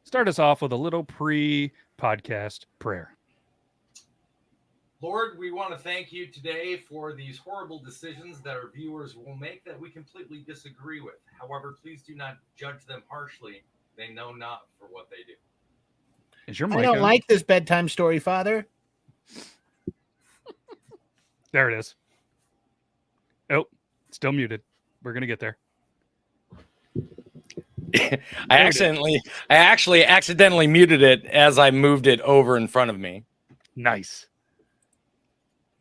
start us off with a little pre-podcast prayer. Lord, we want to thank you today for these horrible decisions that our viewers will make that we completely disagree with. However, please do not judge them harshly. They know not for what they do. Is your I mic don't on? like this bedtime story, Father. There it is. Oh, still muted. We're gonna get there. I actually accidentally muted it as I moved it over in front of me. Nice.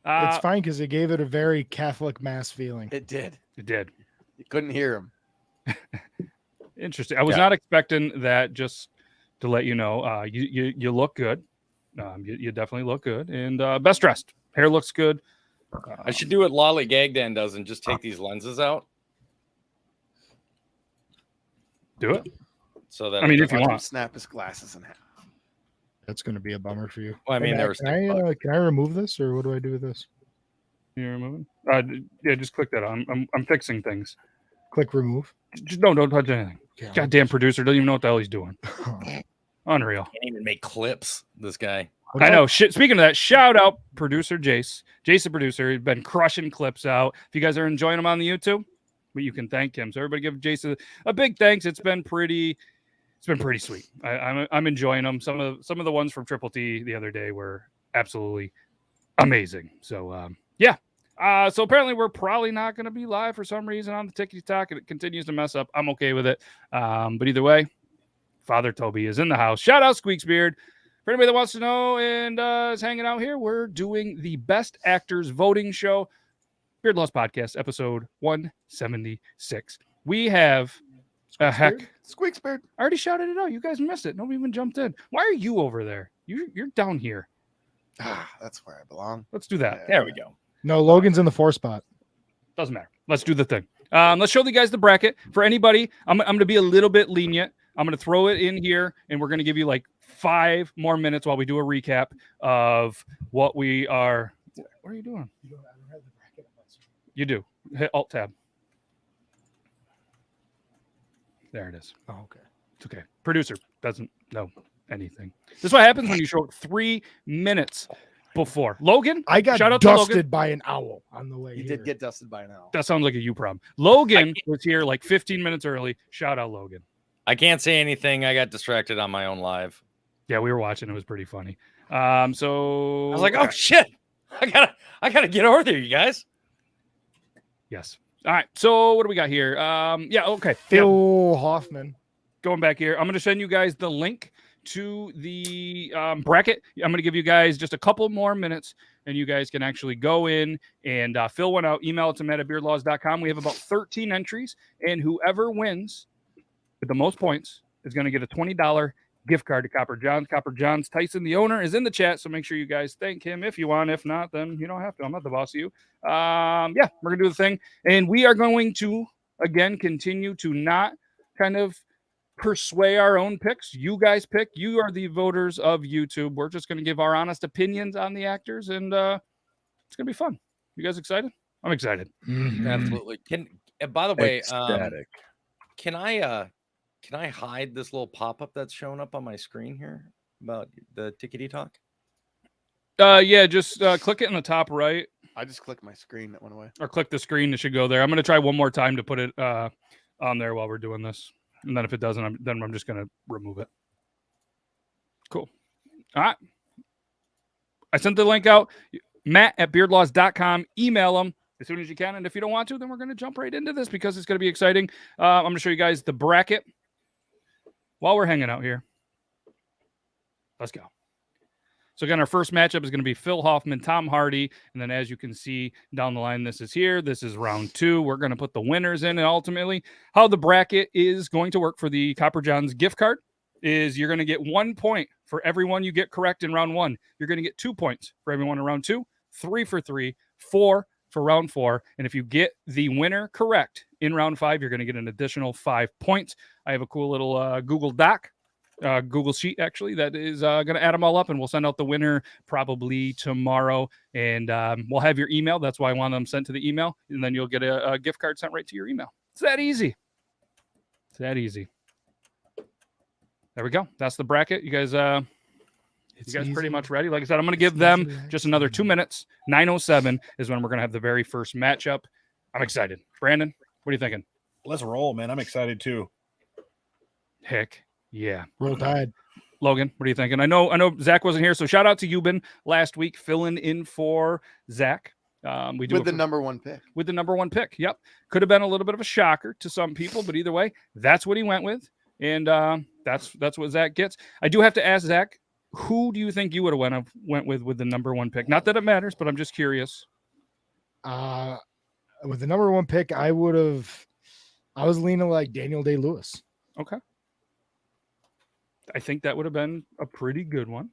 It's fine because it gave it a very Catholic mass feeling. It did. It did. You couldn't hear him. Interesting. I was not expecting that. Just to let you know, you look good. You definitely look good, and best dressed. Hair looks good. I should do what Lolly Gagdan does and just take these lenses out. Do it. So that I mean, if you Watch him want. snap his glasses in half. That's going to be a bummer for you. Well, I mean, Hey, there Matt, was can I remove this, or what do I do with this? You're moving. Yeah, just click that on. I'm fixing things. Click remove. Just don't touch anything. Okay, Goddamn producer doesn't even know what the hell he's doing. Unreal. can't even make clips. This guy. I know. Speaking of that, shout out producer Jace. Jace, the producer, he's been crushing clips out. If you guys are enjoying them on the YouTube, but you can thank him. So everybody give Jace a big thanks. It's been pretty sweet. I'm enjoying them. Some of the ones from Triple T the other day were absolutely amazing. So yeah. So apparently we're probably not going to be live for some reason on the TikTok, and it continues to mess up. I'm okay with it. But either way, Father Toby is in the house. Shout out Squeaks Beard. For anybody that wants to know and is hanging out here, we're doing the Best Actors Voting Show, Beard Loss Podcast, episode 176. We have Squeaks Beard. I already shouted it out. You guys missed it. Nobody even jumped in. Why are you over there? You're down here. That's where I belong. Let's do that. There we go. No, Logan's in the 4 spot. Doesn't matter. Let's do the thing. Let's show you guys the bracket. For anybody, I'm going to be a little bit lenient. I'm going to throw it in here, and we're going to give you like 5 more minutes while we do a recap of what we are. What are you doing? You do. Hit Alt-Tab. There it is. Oh, okay. It's okay. Producer doesn't know anything. This is what happens when you show up 3 minutes before. Logan, I got shout out to Logan. dusted by an owl on the way You here. did get dusted by an owl. That sounds like a you problem. Logan was here like 15 minutes early. Shout out Logan. I can't say anything. I got distracted on my own live. Yeah, we were watching. It was pretty funny. So I was like, oh shit. I gotta get over there, you guys. yes. All right. So what do we got here? Yeah. Okay. Phil Hoffman. Going back here, I'm going to send you guys the link to the bracket. I'm going to give you guys just a couple more minutes, and you guys can actually go in and fill one out. Email it to matt@beardlaws.com. We have about 13 entries, and whoever wins with the most points is going to get a $20 gift card to Copper John's. Copper John's Tyson, the owner, is in the chat, so make sure you guys thank him if you want. If not, then you don't have to. I'm not the boss of you. Yeah, we're going to do the thing, and we are going to, again, continue to not kind of persuade our own picks. You guys pick. You are the voters of YouTube. We're just going to give our honest opinions on the actors, and it's going to be fun. You guys excited? I'm excited. Absolutely. By the way, Ecstatic. can I hide this little pop-up that's showing up on my screen here about the Tickety Talk? Yeah, just click it in the top right, I just clicked my screen. That went away. or click the screen. It should go there. I'm going to try one more time to put it on there while we're doing this. And then if it doesn't, then I'm just going to remove it. Cool. All right. I sent the link out. Matt@beardlaws.com. Email them as soon as you can. And if you don't want to, then we're going to jump right into this because it's going to be exciting. I'm going to show you guys the bracket while we're hanging out here. Let's go. So again, our first matchup is going to be Phil Hoffman, Tom Hardy. And then as you can see down the line, this is here. This is round 2. We're going to put the winners in. And ultimately, how the bracket is going to work for the Copper John's gift card is you're going to get 1 point for everyone you get correct in round 1. You're going to get 2 points for everyone in round 2, 3 for 3, 4 for round 4. And if you get the winner correct in round 5, you're going to get an additional 5 points. I have a cool little Google Doc. Google Sheet, actually, that is going to add them all up, and we'll send out the winner probably tomorrow. And we'll have your email. That's why I want them sent to the email. And then you'll get a gift card sent right to your email. It's that easy. It's that easy. There we go. That's the bracket. You guys pretty easy. much ready? Like I said, I'm going to It's give them easy, just another 2 minutes. 9:07 is when we're going to have the very first matchup. I'm excited. Brandon, what are you thinking? Let's roll, man. I'm excited too. Heck yeah. Roll Tide. Logan, what are you thinking? I know Zach wasn't here, so shout out to Euban last week filling in for Zach. We do With the number 1 pick. with the number 1 pick. Yep. Could have been a little bit of a shocker to some people, but either way, that's what he went with. And that's what Zach gets. I do have to ask Zach, who do you think you would have went with the number 1 pick? Not that it matters, but I'm just curious. With the number 1 pick, I was leaning like Daniel Day-Lewis. Okay. I think that would have been a pretty good one.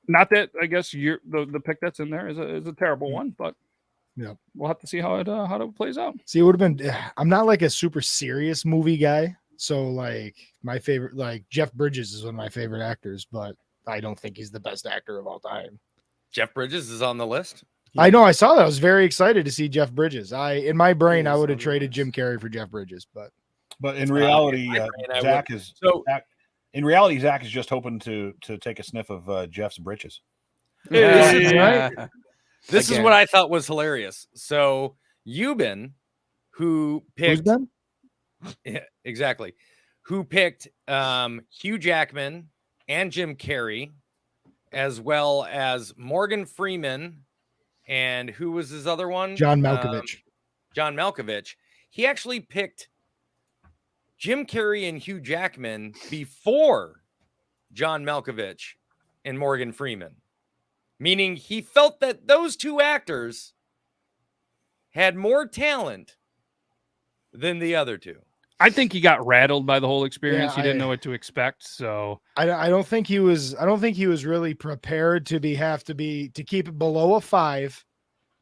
Not that I guess the pick that's in there is a terrible one, but Yep. We'll have to see how it plays out. See, it would have been. I'm not like a super serious movie guy, so like my favorite, like Jeff Bridges is one of my favorite actors, but I don't think he's the best actor of all time. Jeff Bridges is on the list. I know. I saw that. I was very excited to see Jeff Bridges. In my brain, He I is would on have the traded list. Jim Carrey for Jeff Bridges, but In reality, Zach is just hoping to take a sniff of Jeff's britches. Right? This is what I thought was hilarious. So Euban, who Who's picked done? Yeah, exactly, who picked Hugh Jackman and Jim Carrey, as well as Morgan Freeman, and who was his other one? John Malkovich. John Malkovich. He actually picked Jim Carrey and Hugh Jackman before John Malkovich and Morgan Freeman, meaning he felt that those two actors had more talent than the other two. I think he got rattled by the whole experience. Yeah, He didn't know what to expect. So I don't think he was. I don't think he was really prepared to keep it below a 5,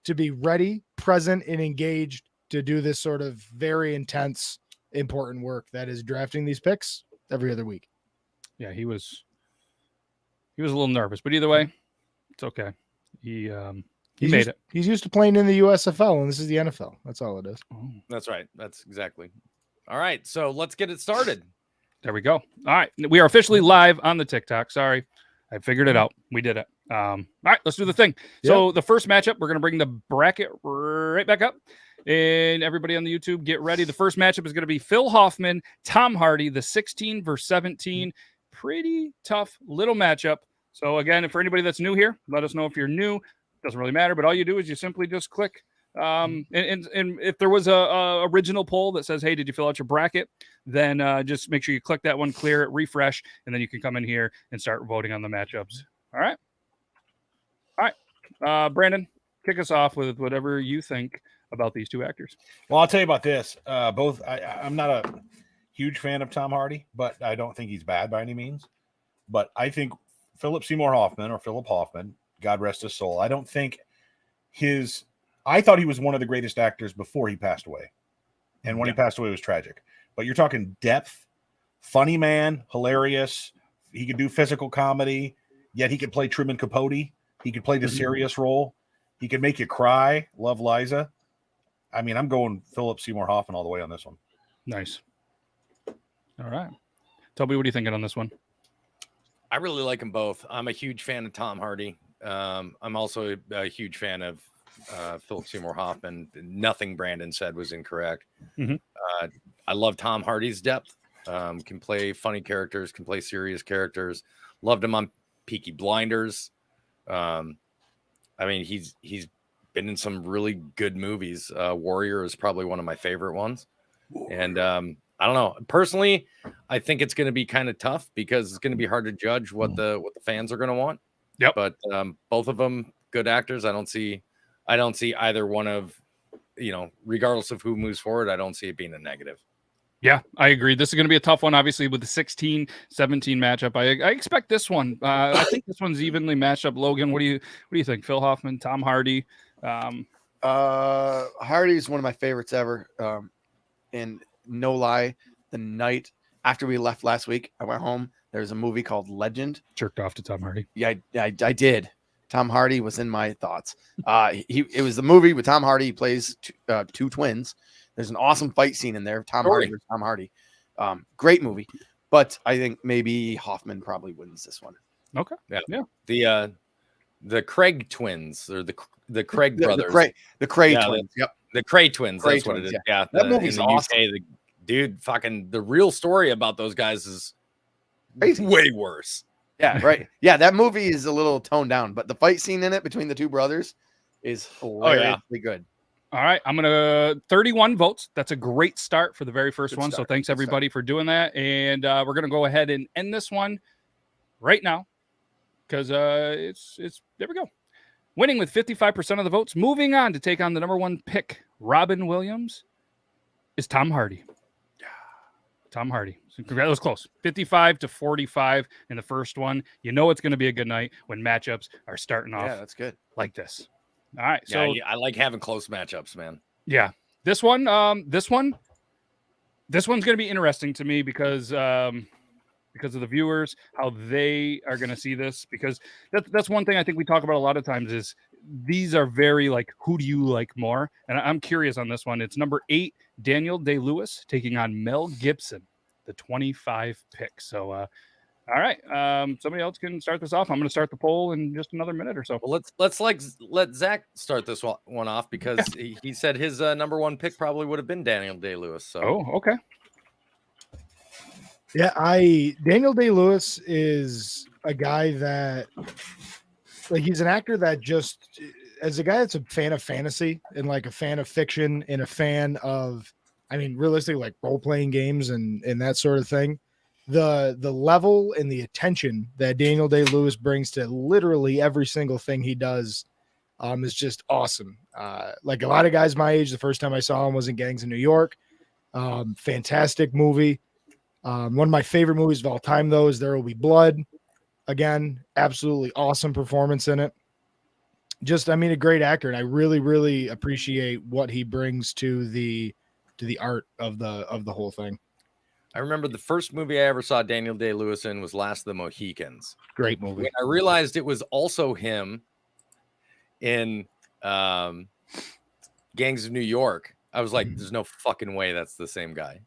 to be ready, present, and engaged to do this sort of very intense, important work that is drafting these picks every other week. yeah, he was a little nervous, but either way, it's okay. He made it. He's used to playing in the USFL, and this is the NFL. That's all it is. Oh, That's right. That's exactly. All right. So let's get it started. there we go. All right, we are officially live on the TikTok. Sorry, I figured it out. We did it. All right, let's do the thing. So the first matchup, we're gonna bring the bracket right back up. And everybody on the YouTube, get ready. The first matchup is going to be Phil Hoffman, Tom Hardy, the 16 versus 17. Pretty tough little matchup. So again, for anybody that's new here, let us know if you're new. Doesn't really matter, but all you do is you simply just click. And if there was a original poll that says, "Hey, did you fill out your bracket?" Then just make sure you click that one, clear it, refresh, and then you can come in here and start voting on the matchups. All right. Brandon, kick us off with whatever you think about these two actors. Well, I'll tell you about this. I'm not a huge fan of Tom Hardy, but I don't think he's bad by any means. But I think Philip Hoffman, God rest his soul, I thought he was one of the greatest actors before he passed away. And when he passed away, it was tragic. But you're talking depth, funny man, hilarious. He could do physical comedy, yet he could play Truman Capote. He could play the serious role. He could make you cry. Love Liza. I mean, I'm going Philip Seymour Hoffman all the way on this one. Nice. All right. Toby, what are you thinking on this one? I really like them both. I'm a huge fan of Tom Hardy. I'm also a huge fan of Philip Seymour Hoffman. Nothing Brandon said was incorrect. Mhm. I love Tom Hardy's depth. Can play funny characters, can play serious characters. Loved him on Peaky Blinders. I mean, he's been in some really good movies. Warrior is probably one of my favorite ones. And I don't know. Personally, I think it's going to be kind of tough because it's going to be hard to judge what the fans are going to want. Yep. But both of them good actors. I don't see either one of, regardless of who moves forward, I don't see it being a negative. Yeah, I agree. This is going to be a tough one, obviously, with the 16-17 matchup. I expect this one. I think this one's evenly matched up. Logan, what do you think? Phil Hoffman, Tom Hardy. Hardy is one of my favorites ever. And no lie, the night after we left last week, I went home. There's a movie called Legend. Jerked off to Tom Hardy. Yeah, I did. Tom Hardy was in my thoughts. It was the movie with Tom Hardy. He plays two twins. There's an awesome fight scene in there. Tom Hardy versus Tom Hardy. Great movie. but I think maybe Hoffman probably wins this one. Okay. The Craig twins or the Craig brothers. The Cray Yeah, twins. Yep. The Cray twins. Cray That's what twins, it is. Yeah. That movie's in the awesome. UK, the dude, fucking the real story about those guys is Crazy. way worse. Yeah, right. Yeah, that movie is a little toned down, but the fight scene in it between the two brothers is hilariously good. All right, I'm gonna 31 votes. That's a great start for the very first Good one. start. So thanks Good everybody for doing that, and we're gonna go ahead and end this one right now because it's there we go. Winning with 55% of the votes. Moving on to take on the number one pick, Robin Williams, is Tom Hardy. Tom Hardy. So that was close. 55 to 45 in the first one. You know it's going to be a good night when matchups are starting off Yeah, that's good. like this. All right. Yeah, So I like having close matchups, man. yeah, this one's going to be interesting to me because of the viewers, how they are going to see this, because that's one thing I think we talk about a lot of times is these are very like, who do you like more? And I'm curious on this one. It's number 8, Daniel Day-Lewis taking on Mel Gibson, the 25 pick. So, all right. Somebody else can start this off. I'm going to start the poll in just another minute or so. Well, let's let Zach start this one off because he said his number one pick probably would have been Daniel Day-Lewis. So, Oh, okay. Yeah, Daniel Day-Lewis is a guy that, like, he's an actor that just, as a guy that's a fan of fantasy and like a fan of fiction and a fan of, I mean, realistically, like role-playing games and that sort of thing, the level and the attention that Daniel Day-Lewis brings to literally every single thing he does is just awesome. Like a lot of guys my age, the first time I saw him was in Gangs of New York. Fantastic movie. One of my favorite movies of all time, though, is There Will Be Blood. Again, absolutely awesome performance in it. Just, I mean, a great actor, and I really, really appreciate what he brings to the art of the whole thing. I remember the first movie I ever saw Daniel Day-Lewis in was Last of the Mohicans. Great movie. When I realized it was also him in Gangs of New York, I was like, "There's no fucking way that's the same guy."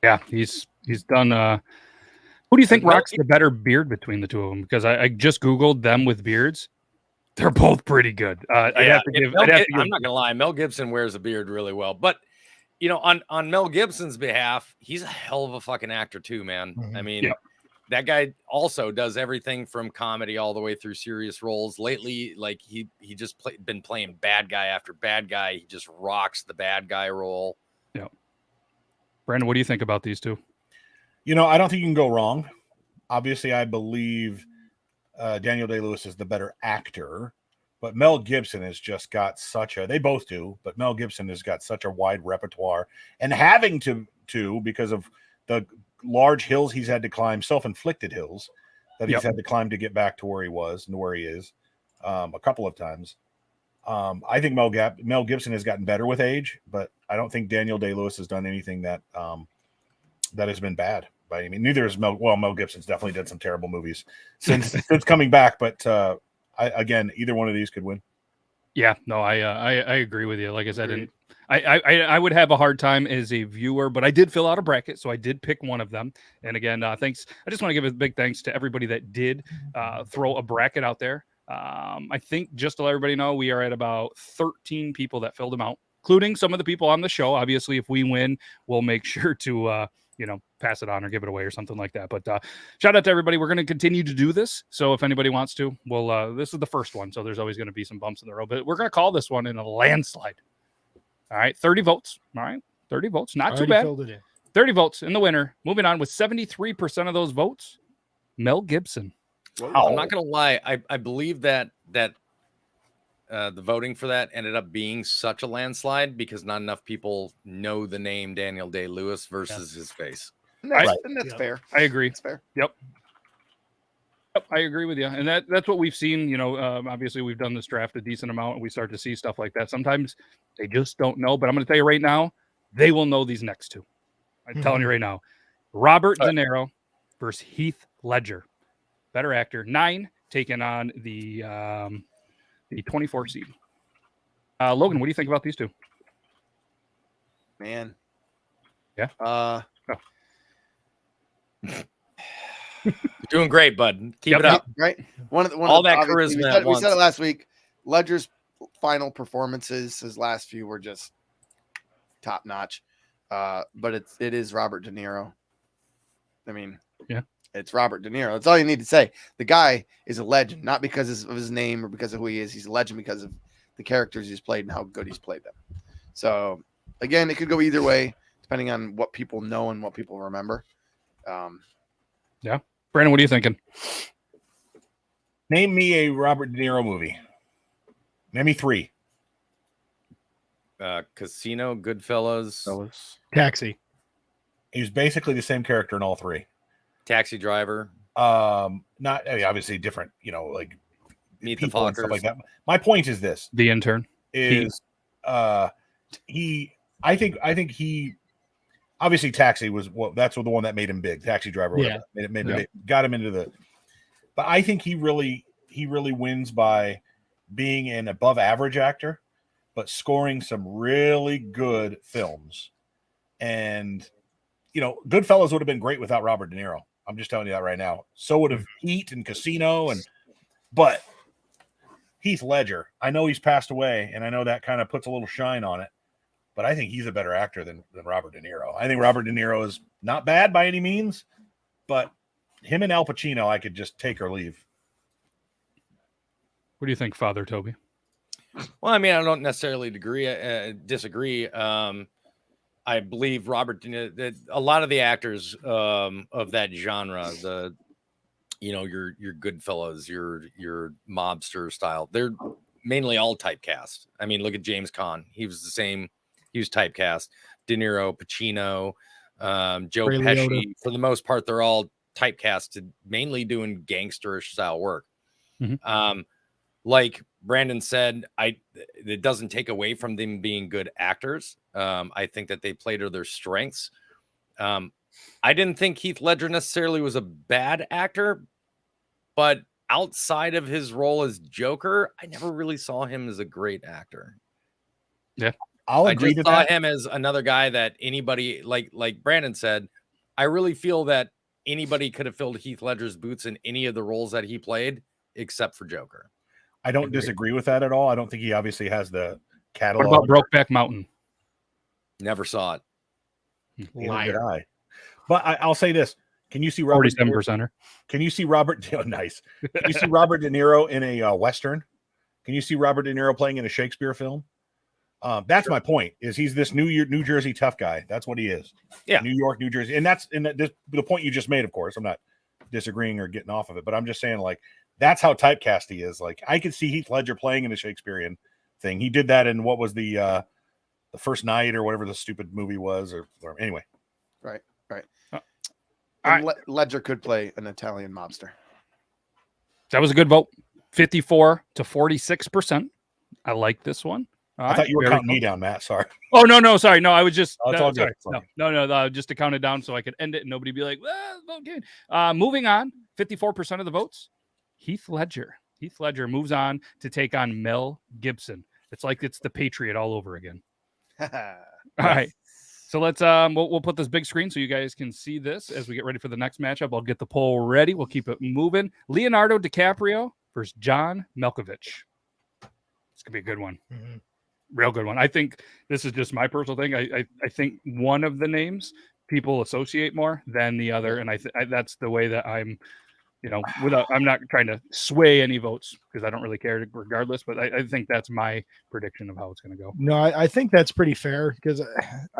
Yeah, he's done. Who do you think And Mel rocks the better beard between the two of them? Because I just Googled them with beards. They're both pretty good. I'd have to give. I'm not gonna lie, Mel Gibson wears a beard really well, but you know, on Mel Gibson's behalf, he's a hell of a fucking actor too, man. I mean, that guy also does everything from comedy all the way through serious roles. Lately, like he just been playing bad guy after bad guy. He just rocks the bad guy role. Yeah. Brandon, what do you think about these two? You know, I don't think you can go wrong. Obviously, I believe Daniel Day-Lewis is the better actor, but Mel Gibson has just got they both do, but Mel Gibson has got such a wide repertoire, and having to because of the large hills he's had to climb, self-inflicted hills that he's had to climb to get back to where he was and where he is a couple of times. I think Mel Gibson has gotten better with age, but I don't think Daniel Day-Lewis has done anything that has been bad. I mean, neither is Mel. Well, Mel Gibson's definitely did some terrible movies since coming back, but again, either one of these could win. Yeah, no, I agree with you. Like I said, I would have a hard time as a viewer, but I did fill out a bracket, so I did pick one of them. And again, thanks. I just want to give a big thanks to everybody that did throw a bracket out there. I think just to let everybody know, we are at about 13 people that filled them out, including some of the people on the show. Obviously, if we win, we'll make sure to pass it on or give it away or something like that. But shout out to everybody. We're going to continue to do this. So if anybody wants to, this is the first one. So there's always going to be some bumps in the road, but we're going to call this one in a landslide. All right. 30 votes. All right. 30 votes. Not too bad. Filled it in. 30 votes in the winner. Moving on with 73% of those votes, Mel Gibson. I'm not gonna lie. I believe that the voting for that ended up being such a landslide because not enough people know the name Daniel Day-Lewis versus his face. And that's fair. I agree. That's fair. Yep, I agree with you. And that's what we've seen. You know, obviously we've done this draft a decent amount and we start to see stuff like that. Sometimes they just don't know, but I'm going to tell you right now, they will know these next two. I'm telling you right now, Robert De Niro versus Heath Ledger. Better actor, 9, taking on the 24 seed. Logan, what do you think about these two? Man. Yeah. You're doing great, bud. Keep Yep, it up. Right? One of the All that obviously, charisma at we said it once. last week. Ledger's final performances, his last few were just top notch. But it is Robert De Niro. I mean, yeah, it's Robert De Niro. That's all you need to say. The guy is a legend, not because of his name or because of who he is. He's a legend because of the characters he's played and how good he's played them. So again, it could go either way depending on what people know and what people remember. yeah. Brandon, what are you thinking? Name me a Robert De Niro movie. Name me 3. Casino, Goodfellas, Taxi. He was basically the same character in all 3. Taxi Driver, Not I mean, obviously different, like Meet the people and stuff Fockers. like that. My point is this: The Intern. is he? I think he obviously Taxi was that's the one that made him big. Taxi Driver, Yeah. got him into the. But I think he really wins by being an above average actor, but scoring some really good films. And Goodfellas would have been great without Robert De Niro. I'm just telling you that right now. So would have Heat and Casino, but Heath Ledger, I know he's passed away, and I know that kind of puts a little shine on it, but I think he's a better actor than Robert De Niro. I think Robert De Niro is not bad by any means, but him and Al Pacino, I could just take or leave. What do you think, Father Toby? Well, I mean, I don't necessarily disagree. I believe Robert De Niro, that a lot of the actors of that genre, your Goodfellas, your mobster style, they're mainly all typecast. I mean, look at James Caan. He was the same. He was typecast. De Niro, Pacino, Joe Ray Pesci. Liotta. For the most part, they're all typecasted, mainly doing gangsterish style work. Mm-hmm. Like Brandon said, it doesn't take away from them being good actors. I think that they play to their strengths. I didn't think Heath Ledger necessarily was a bad actor, but outside of his role as Joker, I never really saw him as a great actor. Yeah, I'll agree I just saw him as another guy that anybody, like Brandon said, I really feel that anybody could have filled Heath Ledger's boots in any of the roles that he played, except for Joker. I don't disagree with that at all. I don't think he obviously has the catalog. What about Brokeback Mountain? Never saw it. Neither did I. But I'll say this: can you see Robert? 47%er. Can you see Robert? Oh, nice. Can you see Robert De Niro in a Western? Can you see Robert De Niro playing in a Shakespeare film? That's my point. Is he's this New Jersey tough guy? That's what he is. Yeah, New York, New Jersey, and that's the point you just made. Of course, I'm not disagreeing or getting off of it, but I'm just saying, like, that's how typecast he is. Like, I could see Heath Ledger playing in a Shakespearean thing. He did that in what was the First Night or whatever the stupid movie was, or anyway. Right. And Ledger could play an Italian mobster. That was a good vote. 54 to 46%. I like this one. All I thought you were counting cool. me down, Matt. Sorry. Oh, no. Sorry. No, I was just. Oh, it's all good. Sorry. No, just to count it down so I could end it and nobody be like, well, vote again. Moving on, 54% of the votes. Heath Ledger. Heath Ledger moves on to take on Mel Gibson. It's like it's the Patriot all over again. All right. So let's we'll put this big screen so you guys can see this as we get ready for the next matchup. I'll get the poll ready. We'll keep it moving. Leonardo DiCaprio versus John Malkovich. It's gonna be a good one. Mhm. Real good one. I think this is just my personal thing. I think one of the names people associate more than the other, and that's the way that I'm. I'm not trying to sway any votes because I don't really care regardless, but I think that's my prediction of how it's going to go. No, I think that's pretty fair because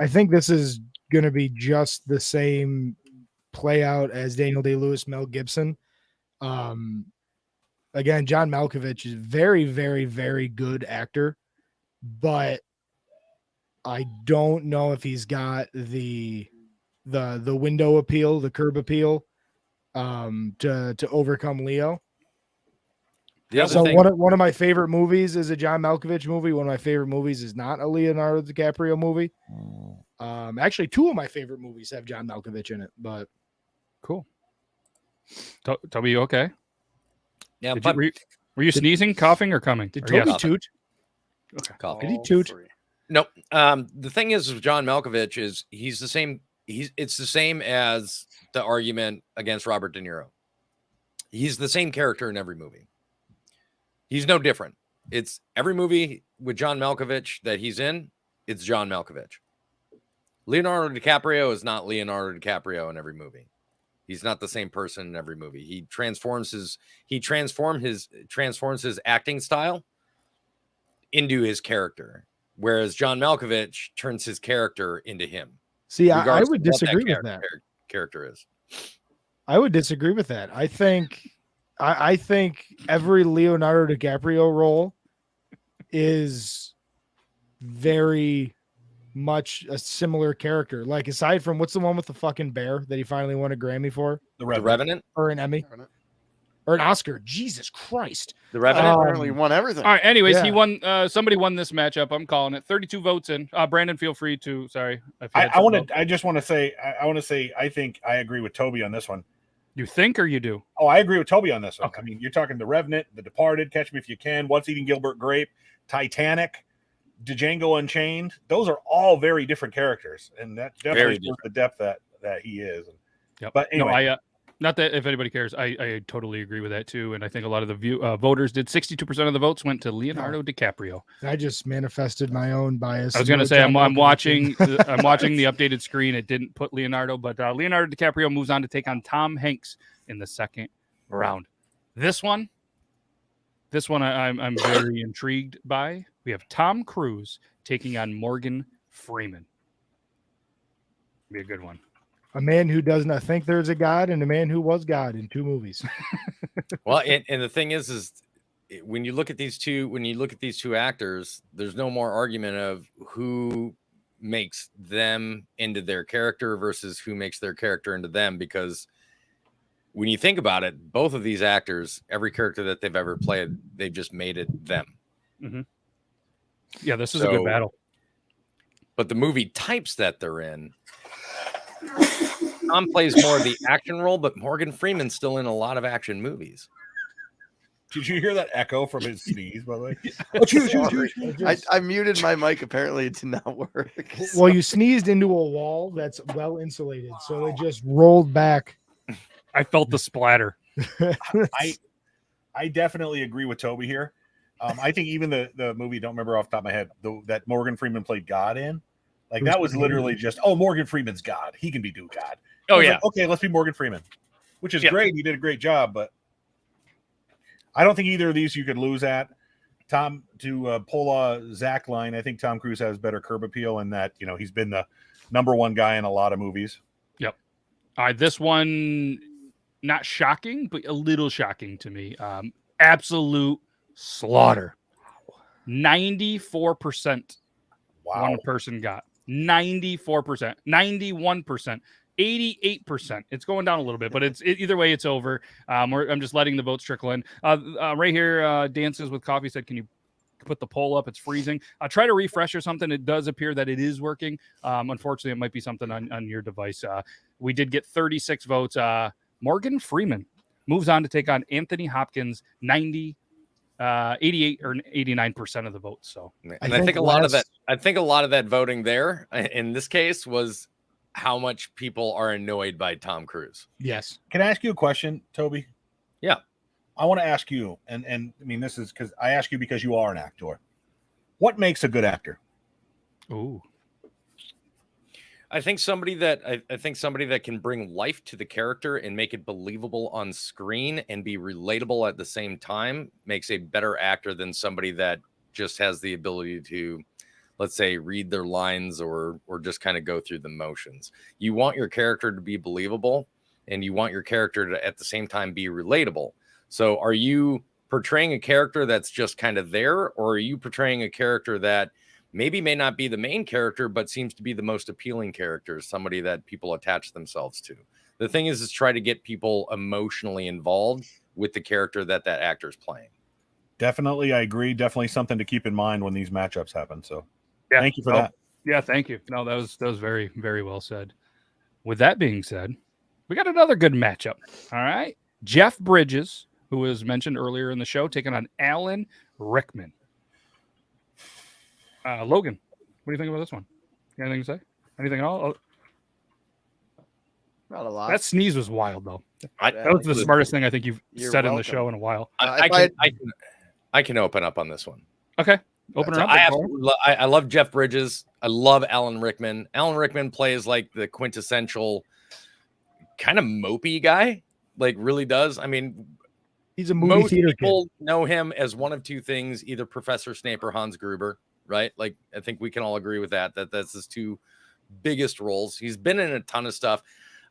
I think this is going to be just the same play out as Daniel Day-Lewis, Mel Gibson. Again, John Malkovich is very, very, very good actor, but I don't know if he's got the window appeal, the curb appeal, to overcome Leo. So one of my favorite movies is a John Malkovich movie. One of my favorite movies is not a Leonardo DiCaprio movie. Actually, two of my favorite movies have John Malkovich in it. But cool. Toby, you okay? Yeah, were you sneezing, coughing, or coming? Did Toby toot? Okay. Coffee. Did he toot? Nope. The thing is with John Malkovich is he's the same. It's the same as the argument against Robert De Niro. He's the same character in every movie. He's no different. It's every movie with John Malkovich that he's in, it's John Malkovich. Leonardo DiCaprio is not Leonardo DiCaprio in every movie. He's not the same person in every movie. He transforms his acting style into his character, whereas John Malkovich turns his character into him. See, I regardless would of what disagree with that. Character is. I would disagree with that. I think every Leonardo DiCaprio role is very much a similar character. Like, aside from what's the one with the fucking bear that he finally won a Grammy for? The The Revenant. Revenant. Or an Emmy? Or an Oscar. Jesus Christ. The Revenant. Apparently won everything. All right. Anyways, Yeah. he won. Somebody won this matchup. I'm calling it. 32 votes in. Brandon, feel free to. Sorry, I just want to say, I think I agree with Toby on this one. You think or you do? Oh, I agree with Toby on this one. Okay. I mean, you're talking The Revenant, The Departed, Catch Me If You Can, What's Eating Gilbert Grape, Titanic, Django Unchained. Those are all very different characters, and that definitely shows the depth that he is. Yep. But anyway, No, not that if anybody cares, I totally agree with that too, and I think a lot of the voters did. 62% of the votes went to Leonardo DiCaprio. I just manifested my own bias. I was going to say I'm watching I'm watching the updated screen. It didn't put Leonardo, but Leonardo DiCaprio moves on to take on Tom Hanks in the second round. This one I'm very intrigued by. We have Tom Cruise taking on Morgan Freeman. Be a good one. A man who does not think there's a God and a man who was God in 2 movies. Well, and the thing is when you look at these two actors, there's no more argument of who makes them into their character versus who makes their character into them, because when you think about it, both of these actors, every character that they've ever played, they've just made it them. Mm-hmm. Yeah, this is a good battle. But the movie types that they're in, Tom plays more of the action role, but Morgan Freeman's still in a lot of action movies. did you hear that echo from his sneeze, by the way? I muted my mic. Apparently, it did not work. Well, you sneezed into a wall that's well insulated, so it just rolled back. I felt the splatter. I definitely agree with Toby here. I think even the movie, don't remember off the top of my head, that Morgan Freeman played God in, like that was literally just, Morgan Freeman's God. He can be do God. Oh yeah. Like, okay, let's be Morgan Freeman, which is great. He did a great job, but I don't think either of these you could lose at. Tom, to pull a Zac line, I think Tom Cruise has better curb appeal in that, he's been the number one guy in a lot of movies. Yep. All right, this one, not shocking, but a little shocking to me. Absolute slaughter. 94%. Wow. One person got 94%, 91%, 88%. It's going down a little bit, but either way, it's over. I'm just letting the votes trickle in. Right here, Dances with Coffee said, "Can you put the poll up? It's freezing." I'll try to refresh or something. It does appear that it is working. Unfortunately, it might be something on your device. We did get 36 votes. Morgan Freeman moves on to take on Anthony Hopkins, 88 or 89% of the votes. So, and I think a lot of that voting there in this case was how much people are annoyed by Tom Cruise. Yes. Can I ask you a question, Toby? Yeah. I want to ask you, and I mean, this is because I ask you because you are an actor. What makes a good actor? ooh, I think somebody that can bring life to the character and make it believable on screen and be relatable at the same time makes a better actor than somebody that just has the ability to, let's say, read their lines or just kind of go through the motions. You want your character to be believable, and you want your character to at the same time be relatable. So are you portraying a character that's just kind of there, or are you portraying a character that maybe may not be the main character, but seems to be the most appealing character, somebody that people attach themselves to? The thing is try to get people emotionally involved with the character that actor's playing. Definitely, I agree. Definitely something to keep in mind when these matchups happen. So thank you for that. Yeah, thank you. No, that was very, very well said. With that being said, we got another good matchup. All right. Jeff Bridges, who was mentioned earlier in the show, taking on Alan Rickman. Logan, what do you think about this one? You got anything to say? Anything at all? Not a lot. That sneeze was wild, though. I, Yeah, That was the you're- smartest thing I think you've You're said in the welcome. show in a while. I, if can, I- I can open up on this one. Okay, open her So up. I, Paul. absolutely I love Jeff Bridges. I love Alan Rickman. Alan Rickman plays like the quintessential kind of mopey guy, like really does. I mean, He's a movie most theater kid. people know him as one of two things, either Professor Snape or Hans Gruber, right? Like, I think we can all agree with that that's his two biggest roles. He's been in a ton of stuff.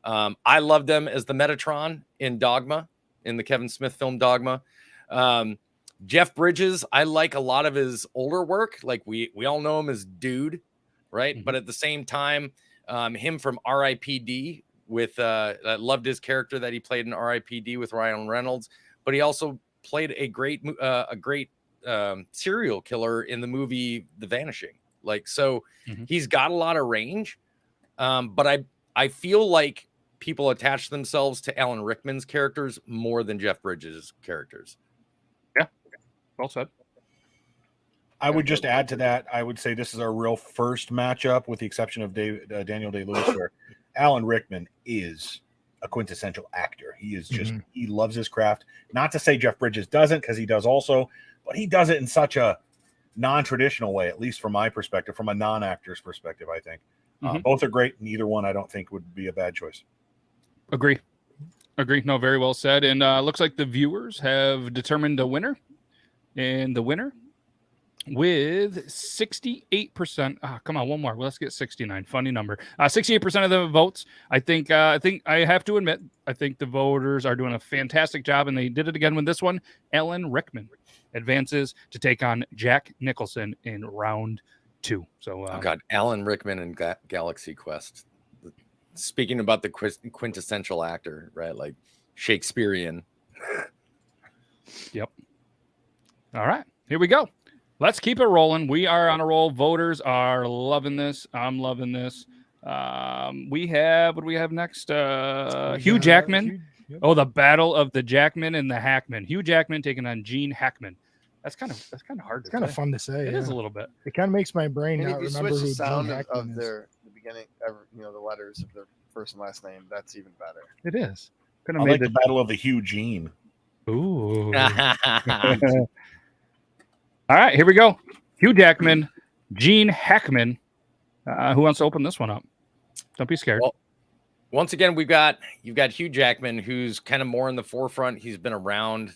I loved him as the Metatron in Dogma, in the Kevin Smith film Dogma. Jeff Bridges, I like a lot of his older work. Like we all know him as Dude, right? Mhm. But at the same time, him from R.I.P.D. with I loved his character that he played in R.I.P.D. with Ryan Reynolds. But he also played a great serial killer in the movie The Vanishing. Like, so Mhm. he's got a lot of range. But I feel like people attach themselves to Alan Rickman's characters more than Jeff Bridges' characters. Well said. I would just add to that. I would say this is our real first matchup, with the exception of Daniel Day-Lewis, where Alan Rickman is a quintessential actor. He is just he loves his craft. Not to say Jeff Bridges doesn't, because he does also, but he does it in such a non-traditional way, at least from my perspective, from a non-actor's perspective. I think both are great. Neither one I don't think would be a bad choice. Agree. No, very well said. And looks like the viewers have determined a winner. And the winner with 68%. Come on, one more. Well, let's get 69. Funny number. 68% of the votes. I think I have to admit, I think the voters are doing a fantastic job, and they did it again with this one. Alan Rickman advances to take on Jack Nicholson in round 2. So, oh God, Alan Rickman and Galaxy Quest. Speaking about the quintessential actor, right? Like Shakespearean. Yep. All right, here we go. Let's keep it rolling. We are on a roll. Voters are loving this. I'm loving this. We have, what do we have next? Hugh Jackman. Oh, the battle of the Jackman and the Hackman. Hugh Jackman taking on Gene Hackman. That's kind of hard. It's kind of fun to say. It is a little bit. It kind of makes my brain And not if you remember switch who the sound Gene of Hackman is. the beginning, the letters of their first and last name, that's even better. It is. I like the Battle of the Hugh Gene. Ooh. All right, here we go. Hugh Jackman, Gene Hackman. Who wants to open this one up? Don't be scared. Well, once again, you've got Hugh Jackman, who's kind of more in the forefront. He's been around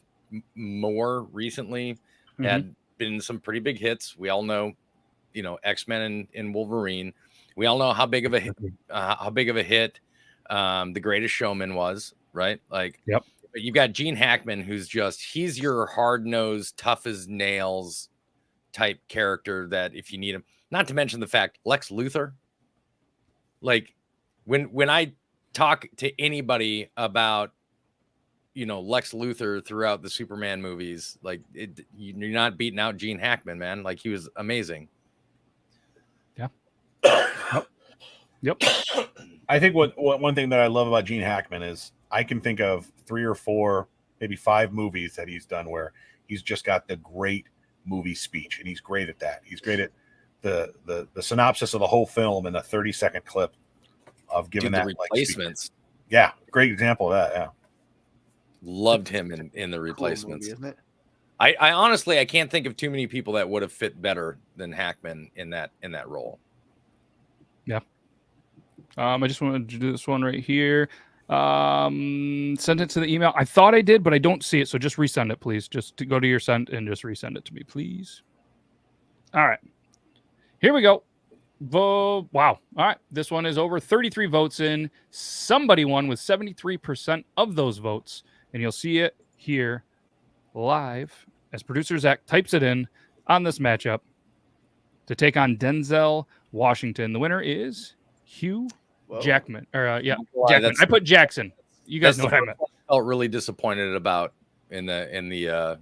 more recently. Had been in some pretty big hits. We all know, X-Men and Wolverine. We all know how big of a hit, The Greatest Showman was, right? Like, yep. But you've got Gene Hackman, he's your hard-nosed, tough as nails type character that if you need him, not to mention the fact Lex Luthor. Like when I talk to anybody about, Lex Luthor throughout the Superman movies, like you're not beating out Gene Hackman, man. Like he was amazing. Yeah. Yep. I think what one thing that I love about Gene Hackman is I can think of 3 or 4, maybe 5 movies that he's done where he's just got the great movie speech, and he's great at that. He's great at the synopsis of the whole film in a 30-second clip of giving that Replacements. Yeah, great example of that. Yeah, loved him in the Replacements. Cool movie, isn't it? I honestly can't think of too many people that would have fit better than Hackman in that role. Yeah. I just wanted to do this one right here. Send it to the email. I thought I did, but I don't see it. So just resend it, please. Just to go to your send and just resend it to me, please. All right. Here we go. Wow. All right. This one is over 33 votes in. Somebody won with 73% of those votes. And you'll see it here live as producer Zac types it in on this matchup to take on Denzel Washington. The winner is Hugh Jackman. Jackman. I put Jackson. You guys know what I meant. I felt really disappointed about in the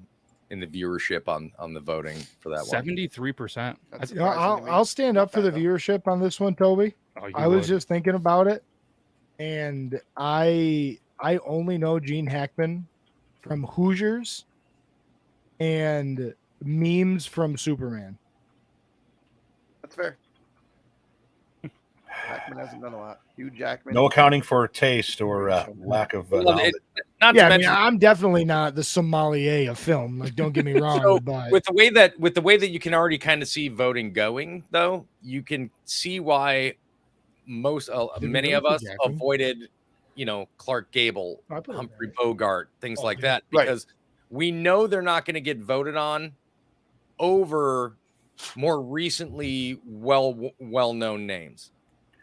viewership on the voting for that 73%. I'll stand up for the viewership on this one, Toby. I was just thinking about it, and I only know Gene Hackman from Hoosiers and memes from Superman. That's fair. Jackman hasn't done a lot. Hugh Jackman. No accounting for taste or lack of Well, knowledge. not Yeah, to I mean, mention I'm definitely not the sommelier of film. Like, don't get me wrong, so but with the way that you can already kind of see voting going, though, you can see why many go of for us Jackman? avoided, Clark Gable, I put it Humphrey there. Bogart, things like yeah. that, Right. because we know they're not going to get voted on over more recently well-known names.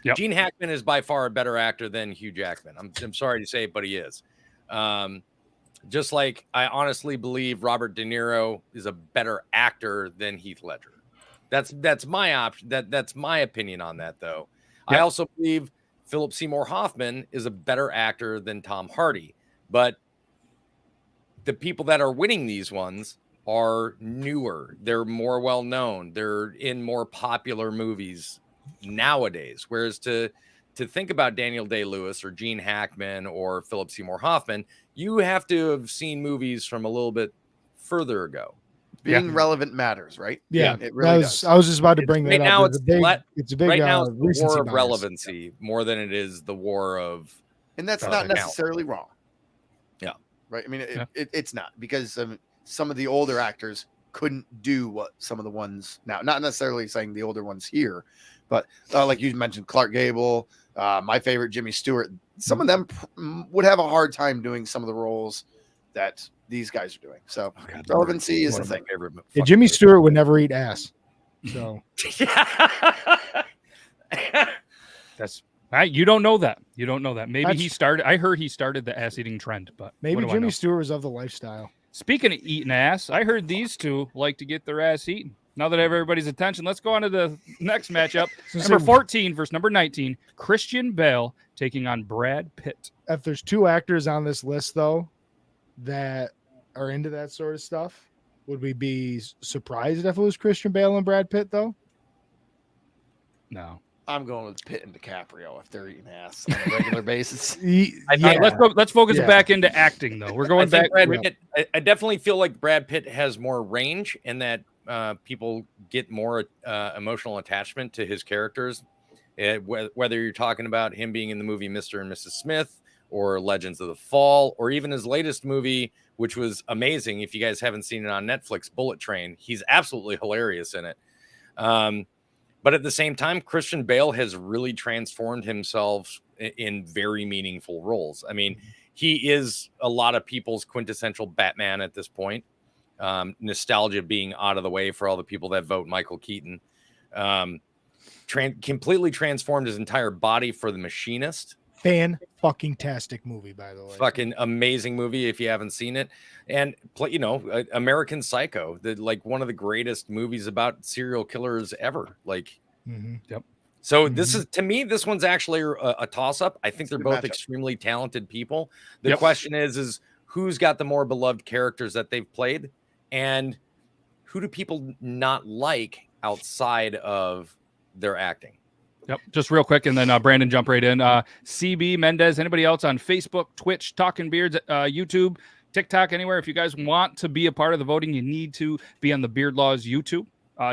Yep. Gene Hackman is by far a better actor than Hugh Jackman. I'm sorry to say it, but he is. Just like I honestly believe Robert De Niro is a better actor than Heath Ledger. That's my option. That's my opinion on that, though. I Yep. also believe Philip Seymour Hoffman is a better actor than Tom Hardy. But the people that are winning these ones are newer. They're more well known. They're in more popular movies nowadays. Whereas to think about Daniel Day-Lewis or Gene Hackman or Philip Seymour Hoffman, you have to have seen movies from a little bit further ago. Being relevant matters, right? Yeah, it really does. I was just about to bring Right that now, up. It's a big, right now, it's the recency war of bias. relevancy more than it is the war of. And that's That's not like necessarily wrong. Yeah. Right. I mean, Yeah. it's not, because some of the older actors couldn't do what some of the ones now, not necessarily saying the older ones here, but like you mentioned, Clark Gable, my favorite, Jimmy Stewart, some of them would have a hard time doing some of the roles that these guys are doing. So relevancy is One the of my thing. favorite. Yeah, Jimmy Stewart would never eat ass. So That's you don't know that. You don't know that. Maybe That's- he started. I heard he started the ass eating trend, but maybe what do I know? Jimmy Stewart was of the lifestyle. Speaking of eating ass, I heard these two like to get their ass eaten. Now that I have everybody's attention, let's go on to the next matchup. Number 14 versus number 19, Christian Bale taking on Brad Pitt. If there's two actors on this list, though, that are into that sort of stuff, would we be surprised if it was Christian Bale and Brad Pitt, though? No. I'm going with Pitt and DiCaprio if they're eating ass on a regular basis. Let's focus back into acting, though. We're going back. I definitely feel like Brad Pitt has more range, and that people get more emotional attachment to his characters. Whether you're talking about him being in the movie Mr. and Mrs. Smith, or Legends of the Fall, or even his latest movie, which was amazing. If you guys haven't seen it on Netflix, Bullet Train, he's absolutely hilarious in it. But at the same time, Christian Bale has really transformed himself in very meaningful roles. I mean, he is a lot of people's quintessential Batman at this point. Nostalgia being out of the way for all the people that vote Michael Keaton. Completely transformed his entire body for The Machinist. Fan-fucking-tastic movie, by the way. Fucking amazing movie if you haven't seen it. And American Psycho, like one of the greatest movies about serial killers ever. Like, Yep. So this is, to me, this one's actually a toss-up. I think they're both matchup. extremely talented people. The question is who's got the more beloved characters that they've played, and who do people not like outside of their acting? Yep. Just real quick, and then Brandon, jump right in. CB Mendez, anybody else on Facebook, Twitch, Talking Beards, YouTube, TikTok, anywhere. If you guys want to be a part of the voting, you need to be on the Beard Laws YouTube.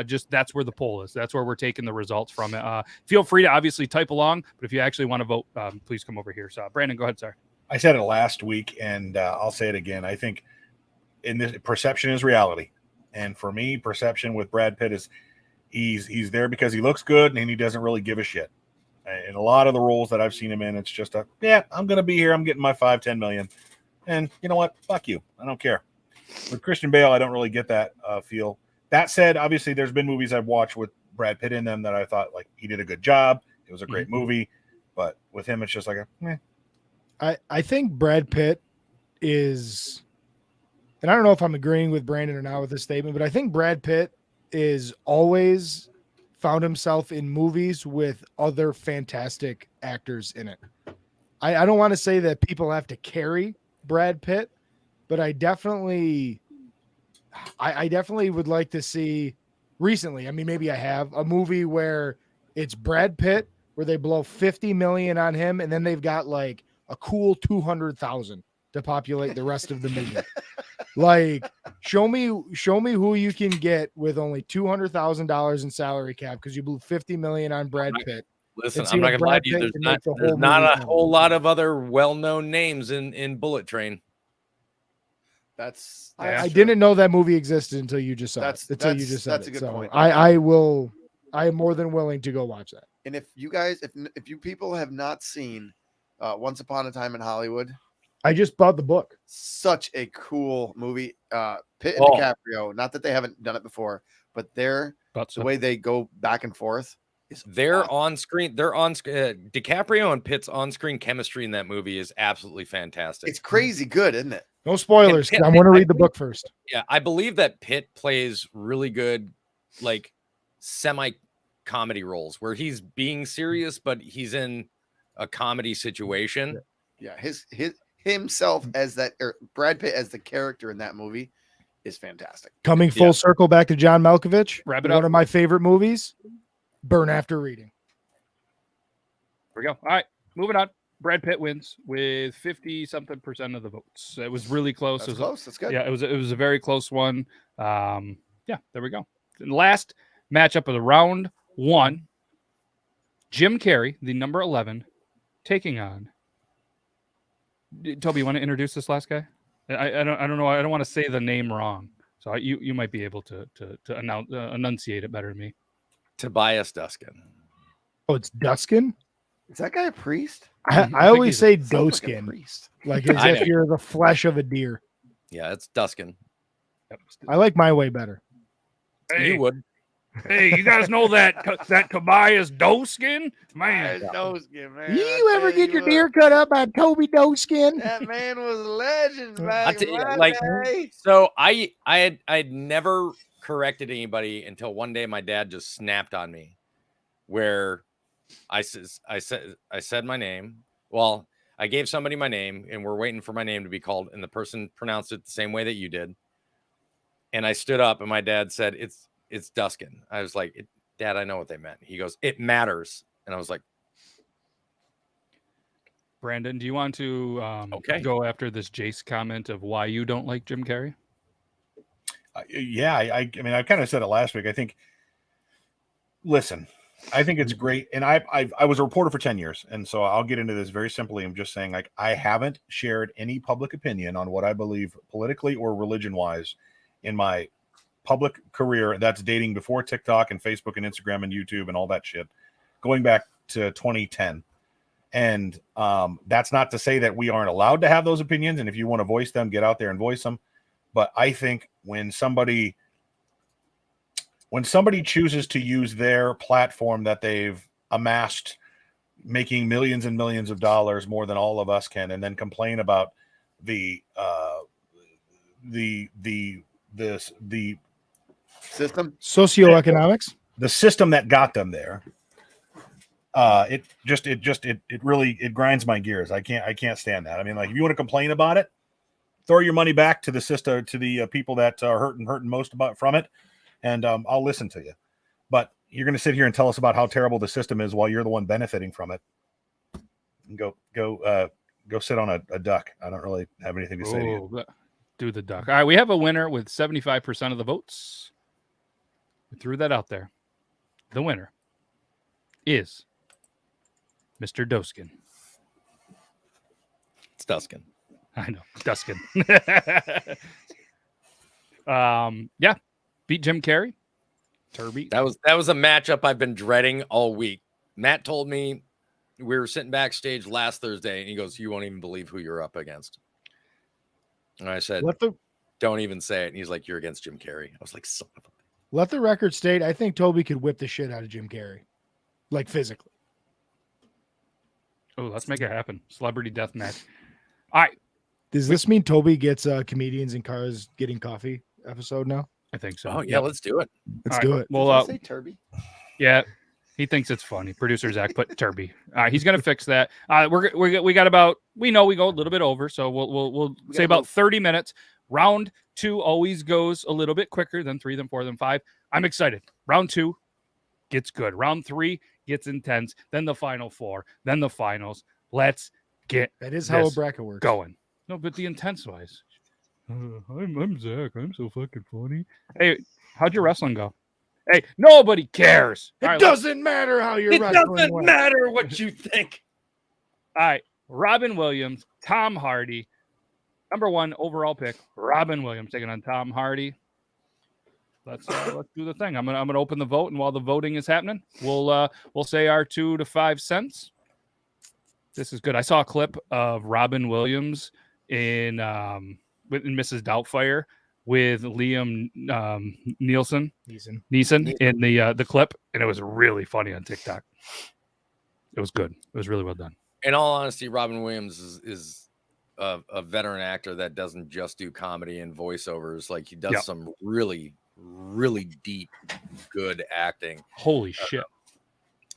Just that's where the poll is. That's where we're taking the results from it. Feel free to obviously type along, but if you actually want to vote, please come over here. So, Brandon, go ahead, sir. I said it last week, and I'll say it again. I think in this, perception is reality, and for me, perception with Brad Pitt is he's there because he looks good and he doesn't really give a shit. In a lot of the roles that I've seen him in, it's just I'm gonna be here. I'm getting my 5-10 million, and you know what? Fuck you. I don't care. With Christian Bale, I don't really get that feel. That said, obviously, there's been movies I've watched with Brad Pitt in them that I thought like he did a good job. It was a great movie, but with him, it's just like I think Brad Pitt is, and I don't know if I'm agreeing with Brandon or not with this statement, but I think Brad Pitt is always found himself in movies with other fantastic actors in it. I don't want to say that people have to carry Brad Pitt, but I definitely would like to see recently. I mean, maybe I have a movie where it's Brad Pitt, where they blow 50 million on him, and then they've got like a cool 200,000 to populate the rest of the movie. Like, show me who you can get with only $200,000 in salary cap because you blew 50 million on Brad Pitt. Listen, And I'm seeing not gonna lie Brad to you. Pitt There's can not make the there's whole not movie a better. whole lot of other well-known names in Bullet Train. That's I true. didn't know that movie existed until you just said That's- it. Until you that's- just said that's a it. good So point. I will. I am more than willing to go watch that. And if you guys, if you people have not seen Once Upon a Time in Hollywood, I just bought the book. such a cool movie. Pitt and Oh. DiCaprio. Not that they haven't done it before, but the way they go back and forth is They're awesome. on screen. They're on DiCaprio and Pitt's on-screen chemistry in that movie is absolutely fantastic. It's crazy good, isn't it? No spoilers. 'Cause And I want to read the believe- book first. Yeah, I believe that Pitt plays really good, like semi-comedy roles where he's being serious, but he's in a comedy situation. Yeah, himself as that, or Brad Pitt as the character in that movie is fantastic. Coming full Yeah. circle back to John Malkovich. Wrap it one up. of my favorite movies. Burn After Reading. Here we go. All right, moving on. Brad Pitt wins with 50-something% of the votes. It was really close. That's It was close. That's good. Yeah, it was a very close one. Yeah, there we go. And last matchup of the round one. Jim Carrey, the number 11, taking on. Toby, you want to introduce this last guy? I don't know. I don't want to say the name wrong, so you might be able to enunciate it better than me. Tobias Duskin. Oh, it's Duskin? Is that guy a priest? I think always he's say Sounds like a doeskin, priest. like as I if know. you're the flesh of a deer. Yeah, it's Duskin. I like my way better. Hey, You would. hey, you guys know that Tobias Doskin? Man, Doskin, man. You ever get your deer cut up by Toby Doskin? That man was a legend back tell in you, my like- day. So I'd never corrected anybody until one day my dad just snapped on me, where I said my name. Well, I gave somebody my name, and we're waiting for my name to be called, and the person pronounced it the same way that you did. And I stood up, and my dad said, "It's Duskin." I was like, "Dad, I know what they meant." He goes, "It matters," and I was like, Brandon, do you want to Okay. go after this Jace comment of why you don't like Jim Carrey? Yeah, I mean, I kind of said it last week. I think, listen, I think it's great. And I was a reporter for 10 years. And so I'll get into this very simply. I'm just saying, like, I haven't shared any public opinion on what I believe politically or religion wise in my public career. That's dating before TikTok and Facebook and Instagram and YouTube and all that shit, going back to 2010. And that's not to say that we aren't allowed to have those opinions. And if you want to voice them, get out there and voice them. But I think when somebody chooses to use their platform that they've amassed, making millions and millions of dollars more than all of us can, and then complain about the System. Socioeconomics. the system that got them there, it really grinds my gears. I can't stand that. I mean, like, if you want to complain about it, throw your money back to the system, to the people that are hurting most from it, and I'll listen to you. But you're going to sit here and tell us about how terrible the system is while you're the one benefiting from it. And go sit on a duck. I don't really have anything to say to you. Oh, do the duck. All right, we have a winner with 75% of the votes. We threw that out there. The winner is Mr. Doskin. "It's Duskin." I know, Duskin. Yeah, beat Jim Carrey. Toby. That was a matchup I've been dreading all week. Matt told me we were sitting backstage last Thursday, and he goes, "You won't even believe who you're up against." And I said, "Don't even say it." And he's like, "You're against Jim Carrey." I was like, "Son of a..." Let the record state, I think Toby could whip the shit out of Jim Carrey, like physically. Oh, let's make it happen. Celebrity death match. All right, Does this mean Toby gets comedians in cars getting coffee episode now? I think so. Oh yeah, let's do it. Let's All do right, it. Well, Did I say Turby? yeah, he thinks it's funny. Producer Zac put Turby. He's gonna fix that. We got about, we know we go a little bit over, so we'll We say got about 30 minutes. Round 2 always goes a little bit quicker than 3, then 4, then 5. I'm excited. Round 2 gets good. Round 3 gets intense. Then the final 4. Then the finals. Let's get That is how a this bracket works. going. No, but the intense wise. I'm Zach. I'm so fucking funny. Hey, how'd your wrestling go? Hey, nobody cares. It All right, doesn't matter how you're It wrestling. doesn't went. matter what you think. All right, Robin Williams, Tom Hardy. Number 1 overall pick, Robin Williams taking on Tom Hardy. Let's do the thing. I'm gonna open the vote, and while the voting is happening, we'll say our 2 to 5 cents. This is good. I saw a clip of Robin Williams in Mrs. Doubtfire with Liam Neeson in the clip, and it was really funny on TikTok. It was good. It was really well done. In all honesty, Robin Williams is a veteran actor that doesn't just do comedy and voiceovers. Like he does some really, really deep, good acting. Holy shit.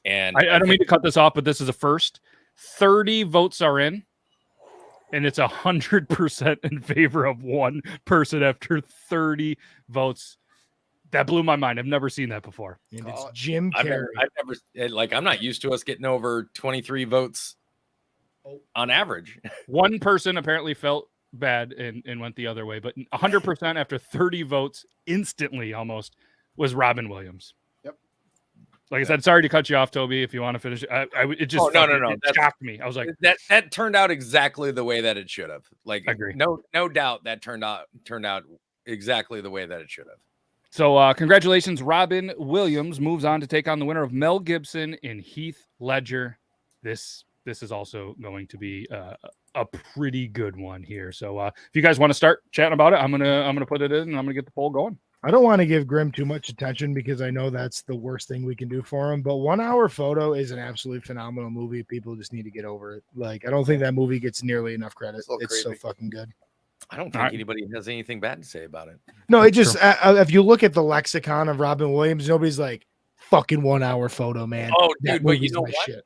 And I don't mean to cut this off, but this is a first. 30 votes are in, and it's 100% in favor of one person after 30 votes. That blew my mind. I've never seen that before. And it's Jim I've Carrey. never like, I'm not used to us getting over 23 votes on average. One person apparently felt bad and went the other way, but 100% after 30 votes instantly almost was Robin Williams. Yep. Like I said, sorry to cut you off, Toby. If you want to finish, it just no. it shocked me. I was like, that turned out exactly the way that it should have. Like, I agree. No doubt that turned out exactly the way that it should have. So congratulations, Robin Williams moves on to take on the winner of Mel Gibson and Heath Ledger. This is also going to be a pretty good one here. So if you guys want to start chatting about it, I'm gonna put it in and I'm gonna get the poll going. I don't want to give Grim too much attention because I know that's the worst thing we can do for him. But 1 Hour Photo is an absolutely phenomenal movie. People just need to get over it. Like, I don't think that movie gets nearly enough credit. It's so fucking good. I don't think anybody has anything bad to say about it. No, it just if you look at the lexicon of Robin Williams, nobody's like fucking 1 Hour Photo, man. Oh, that dude, but you movie's know my what? shit.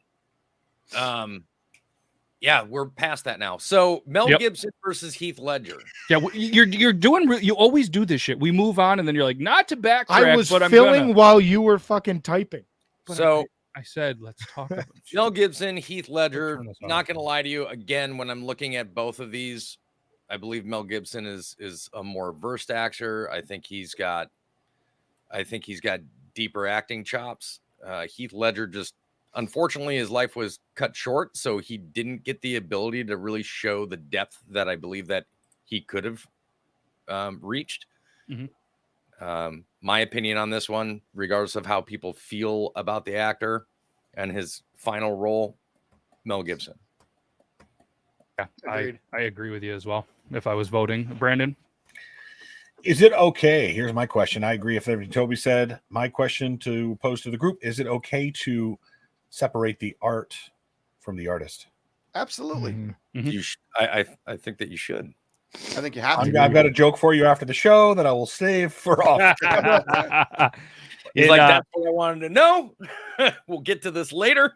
Yeah, we're past that now. So Mel Gibson versus Heath Ledger. Yeah, you're doing. You always do this shit. We move on, and then you're like, not to backtrack. I was but filling while you were fucking typing. So I said, let's talk about Mel Gibson, Heath Ledger. Turn this off. Not gonna lie to you. Again, when I'm looking at both of these, I believe Mel Gibson is a more versed actor. I think he's got deeper acting chops. Heath Ledger just, unfortunately, his life was cut short, so he didn't get the ability to really show the depth that I believe that he could have reached. Mhm. My opinion on this one, regardless of how people feel about the actor and his final role, Mel Gibson. Yeah, I agree with you as well. If I was voting, Brandon. Is it okay? Here's my question. I agree with everything Toby said. My question to pose to the group: is it okay to separate the art from the artist? Absolutely. Mhm. I think that you should. I think you have to. I've got a joke for you after the show that I will save for off. He's like, that's what I wanted to know. We'll get to this later.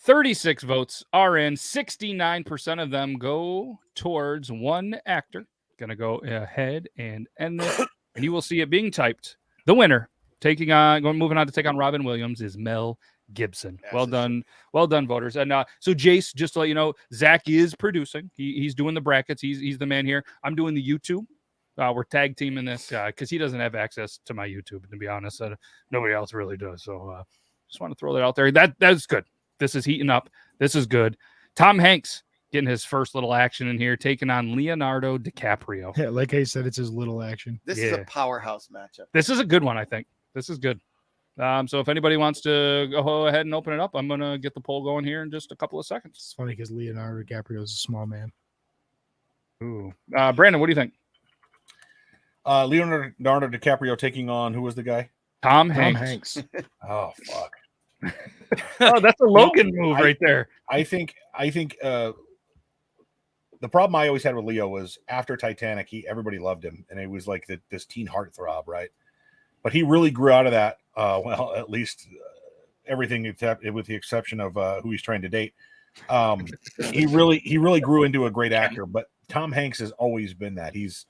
36 votes are in. 69% of them go towards one actor. Gonna go ahead and end this, and you will see it being typed. The winner, moving on to take on Robin Williams, is Mel Gibson. Yes, Well done, voters. And so, Jace, just to let you know, Zach is producing. He's doing the brackets. He's the man here. I'm doing the YouTube. We're tag teaming this because he doesn't have access to my YouTube. To be honest, nobody else really does. So, just want to throw that out there. That's good. This is heating up. This is good. Tom Hanks getting his first little action in here, taking on Leonardo DiCaprio. Yeah, like I said, it's his little action. This is a powerhouse matchup. This is a good one, I think. This is good. So if anybody wants to go ahead and open it up, I'm going to get the poll going here in just a couple of seconds. It's funny because Leonardo DiCaprio is a small man. Ooh. Brandon, what do you think? Leonardo DiCaprio taking on, who was the guy? Tom Hanks. Oh, fuck. Oh, that's a Logan move right there. I think the problem I always had with Leo was after Titanic, everybody loved him, and it was like this teen heartthrob, right? But he really grew out of that. Well, at least everything except with the exception of who he's trying to date. He really grew into a great actor. But Tom Hanks has always been that. He's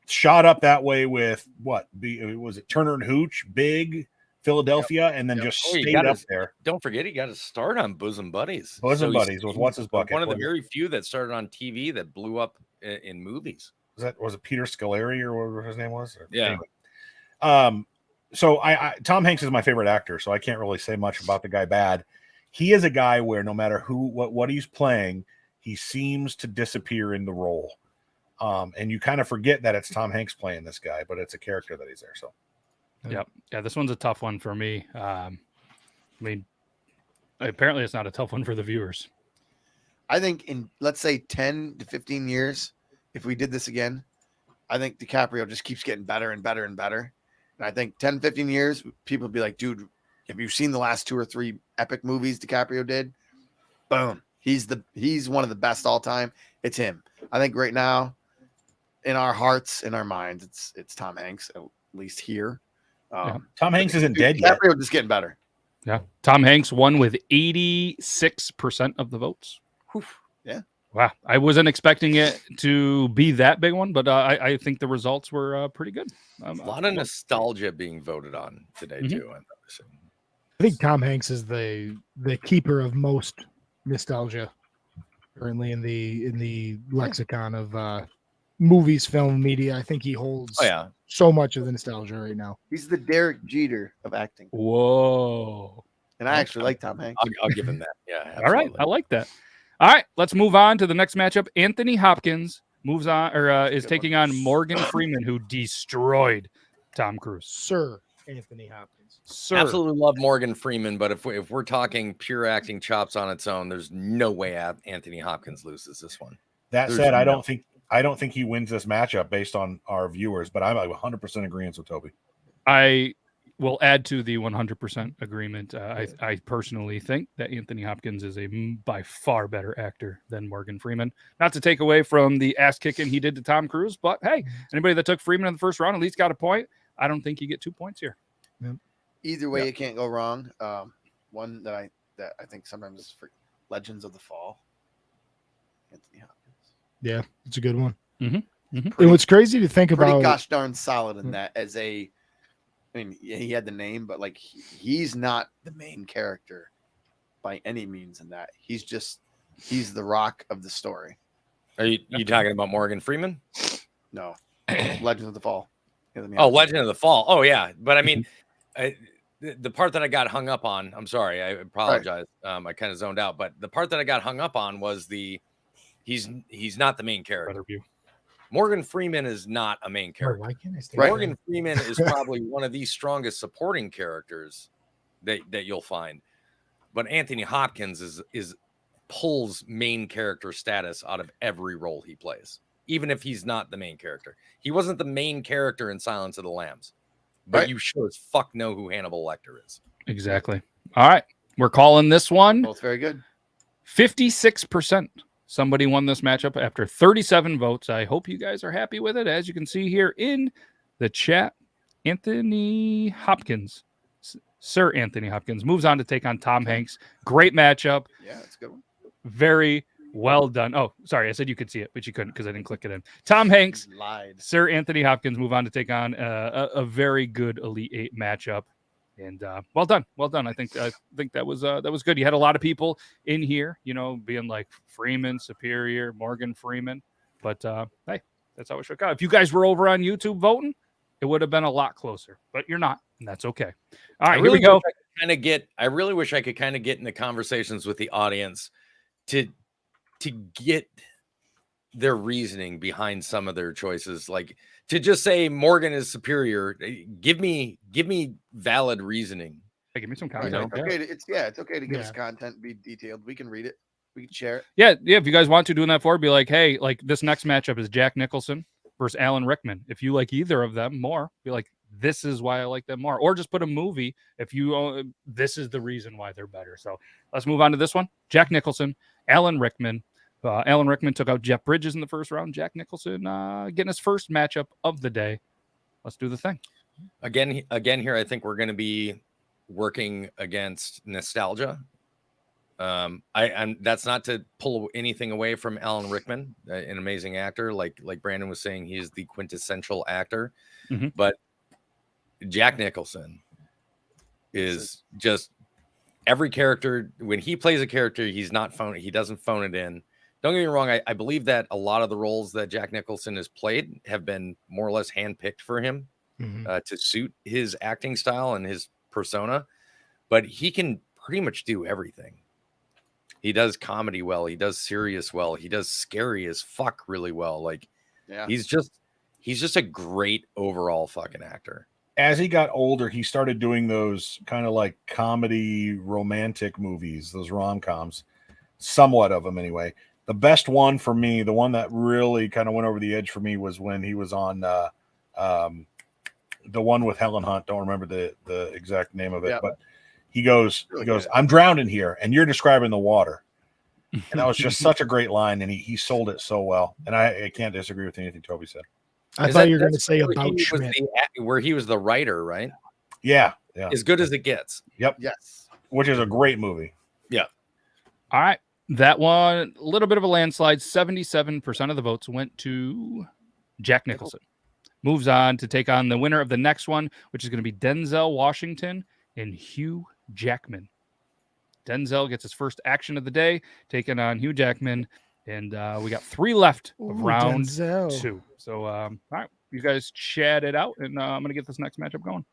shot up that way with was it Turner and Hooch, Big, Philadelphia, and then just stayed up there. Don't forget, he got his start on Bosom Buddies. Bosom Buddies was what's his bucket? One of the very few that started on TV that blew up in movies. Was it Peter Scolari or whatever his name was? Yeah. Anyway. So Tom Hanks is my favorite actor, so I can't really say much about the guy bad. He is a guy where no matter what he's playing, he seems to disappear in the role. And you kind of forget that it's Tom Hanks playing this guy, but it's a character that he's there. So, Yep. Yeah, this one's a tough one for me. I mean, apparently it's not a tough one for the viewers. I think in, let's say, 10 to 15 years, if we did this again, I think DiCaprio just keeps getting better and better and better. And I think 10, 15 years, people would be like, dude, have you seen the last 2 or 3 epic movies DiCaprio did? Boom. He's one of the best all time. It's him. I think right now, in our hearts, in our minds, it's Tom Hanks, at least here. Tom Hanks isn't dead yet. DiCaprio just getting better. Yeah. Tom Hanks won with 86% of the votes. Whew. Yeah. Wow. I wasn't expecting it to be that big one, but I think the results were pretty good. A lot of nostalgia being voted on today, too. I'm noticing. I think Tom Hanks is the keeper of most nostalgia currently in the lexicon of movies, film, media. I think he holds so much of the nostalgia right now. He's the Derek Jeter of acting. Whoa. And I actually like Tom Hanks. I'll give him that. Yeah. Absolutely. All right. I like that. All right. Let's move on to the next matchup. Anthony Hopkins moves on is taking on Morgan Freeman, who destroyed Tom Cruise. Sir Anthony Hopkins. Sir. Absolutely love Morgan Freeman, but if we're talking pure acting chops on its own, there's no way Anthony Hopkins loses this one. That said, I don't think he wins this matchup based on our viewers, but I'm like 100% agreeing with Toby. I will add to the 100% agreement. I personally think that Anthony Hopkins is a by far better actor than Morgan Freeman. Not to take away from the ass kicking he did to Tom Cruise, but hey, anybody that took Freeman in the first round at least got a point. I don't think you get 2 points here. Yep. Either way, you can't go wrong. One that I think sometimes is for Legends of the Fall. Anthony Hopkins. Yeah, it's a good one. Mm-hmm. Mm-hmm. And what's crazy to think Pretty about, gosh darn solid in that as a. I mean, he had the name, but like he's not the main character by any means in that. He's the rock of the story. Are you talking about Morgan Freeman? No, Legends of the Fall. Oh, Legend of the Fall. Oh, yeah. But I mean, the part that I got hung up on, I'm sorry, I apologize. Right. I kind of zoned out, but the part that I got hung up on was he's not the main character. Morgan Freeman is not a main character. Why can't I stay Morgan Freeman is probably one of the strongest supporting characters that you'll find. But Anthony Hopkins pulls main character status out of every role he plays, even if he's not the main character. He wasn't the main character in Silence of the Lambs, but you sure as fuck know who Hannibal Lecter is. Exactly. All right. We're calling this one. Both very good. 56%. Somebody won this matchup after 37 votes. I hope you guys are happy with it. As you can see here in the chat, Anthony Hopkins, Sir Anthony Hopkins, moves on to take on Tom Hanks. Great matchup. Yeah, that's a good one. Very well done. Oh, sorry. I said you could see it, but you couldn't because I didn't click it in. Tom Hanks, lied. Sir Anthony Hopkins move on to take on a very good Elite Eight matchup. And well done. I think that was good. You had a lot of people in here, being like Freeman, Superior, Morgan Freeman. But hey, that's how it shook out. If you guys were over on YouTube voting, it would have been a lot closer. But you're not, and that's okay. All right, here we go. I really wish I could kind of get into conversations with the audience to get their reasoning behind some of their choices. Like to just say Morgan is superior. Give me valid reasoning. Hey, give me some content. It's okay to give us content, be detailed. We can read it. We can share it. Yeah. If you guys want to doing that forward, be like, hey, like this next matchup is Jack Nicholson versus Alan Rickman. If you like either of them more, be like, this is why I like them more. Or just put a movie. If you, this is the reason why they're better. So let's move on to this one. Jack Nicholson, Alan Rickman. Alan Rickman took out Jeff Bridges in the first round. Jack Nicholson getting his first matchup of the day. Let's do the thing. Again here, I think we're going to be working against nostalgia. I'm that's not to pull anything away from Alan Rickman, an amazing actor. Like Brandon was saying, he is the quintessential actor. Mm-hmm. But Jack Nicholson is just every character. When he plays a character, he doesn't phone it in. Don't get me wrong. I believe that a lot of the roles that Jack Nicholson has played have been more or less handpicked for him. to suit his acting style and his persona, but he can pretty much do everything. He does comedy well. He does serious well. He does scary as fuck really well. Like, Yeah. he's just a great overall fucking actor. As he got older, he started doing those kind of like comedy romantic movies, those rom-coms, somewhat of them anyway. The best one for me, the one that really kind of went over the edge for me, was when he was on the one with Helen Hunt. Don't remember the exact name of it, but he goes, "I'm drowning here, and you're describing the water." And that was just such a great line, and he sold it so well. And I can't disagree with anything Toby said. I thought you were going to say about Schmidt. Where he was the writer, right? Yeah. As good as it gets. Yep. Yes. Which is a great movie. Yeah. All right. That one, a little bit of a landslide. 77% of the votes went to Jack Nicholson. Moves on to take on the winner of the next one, which is going to be Denzel Washington and Hugh Jackman. Denzel gets his first action of the day, taking on Hugh Jackman. And we got 3 left of round 2. So, all right, you guys chat it out, and I'm going to get this next matchup going.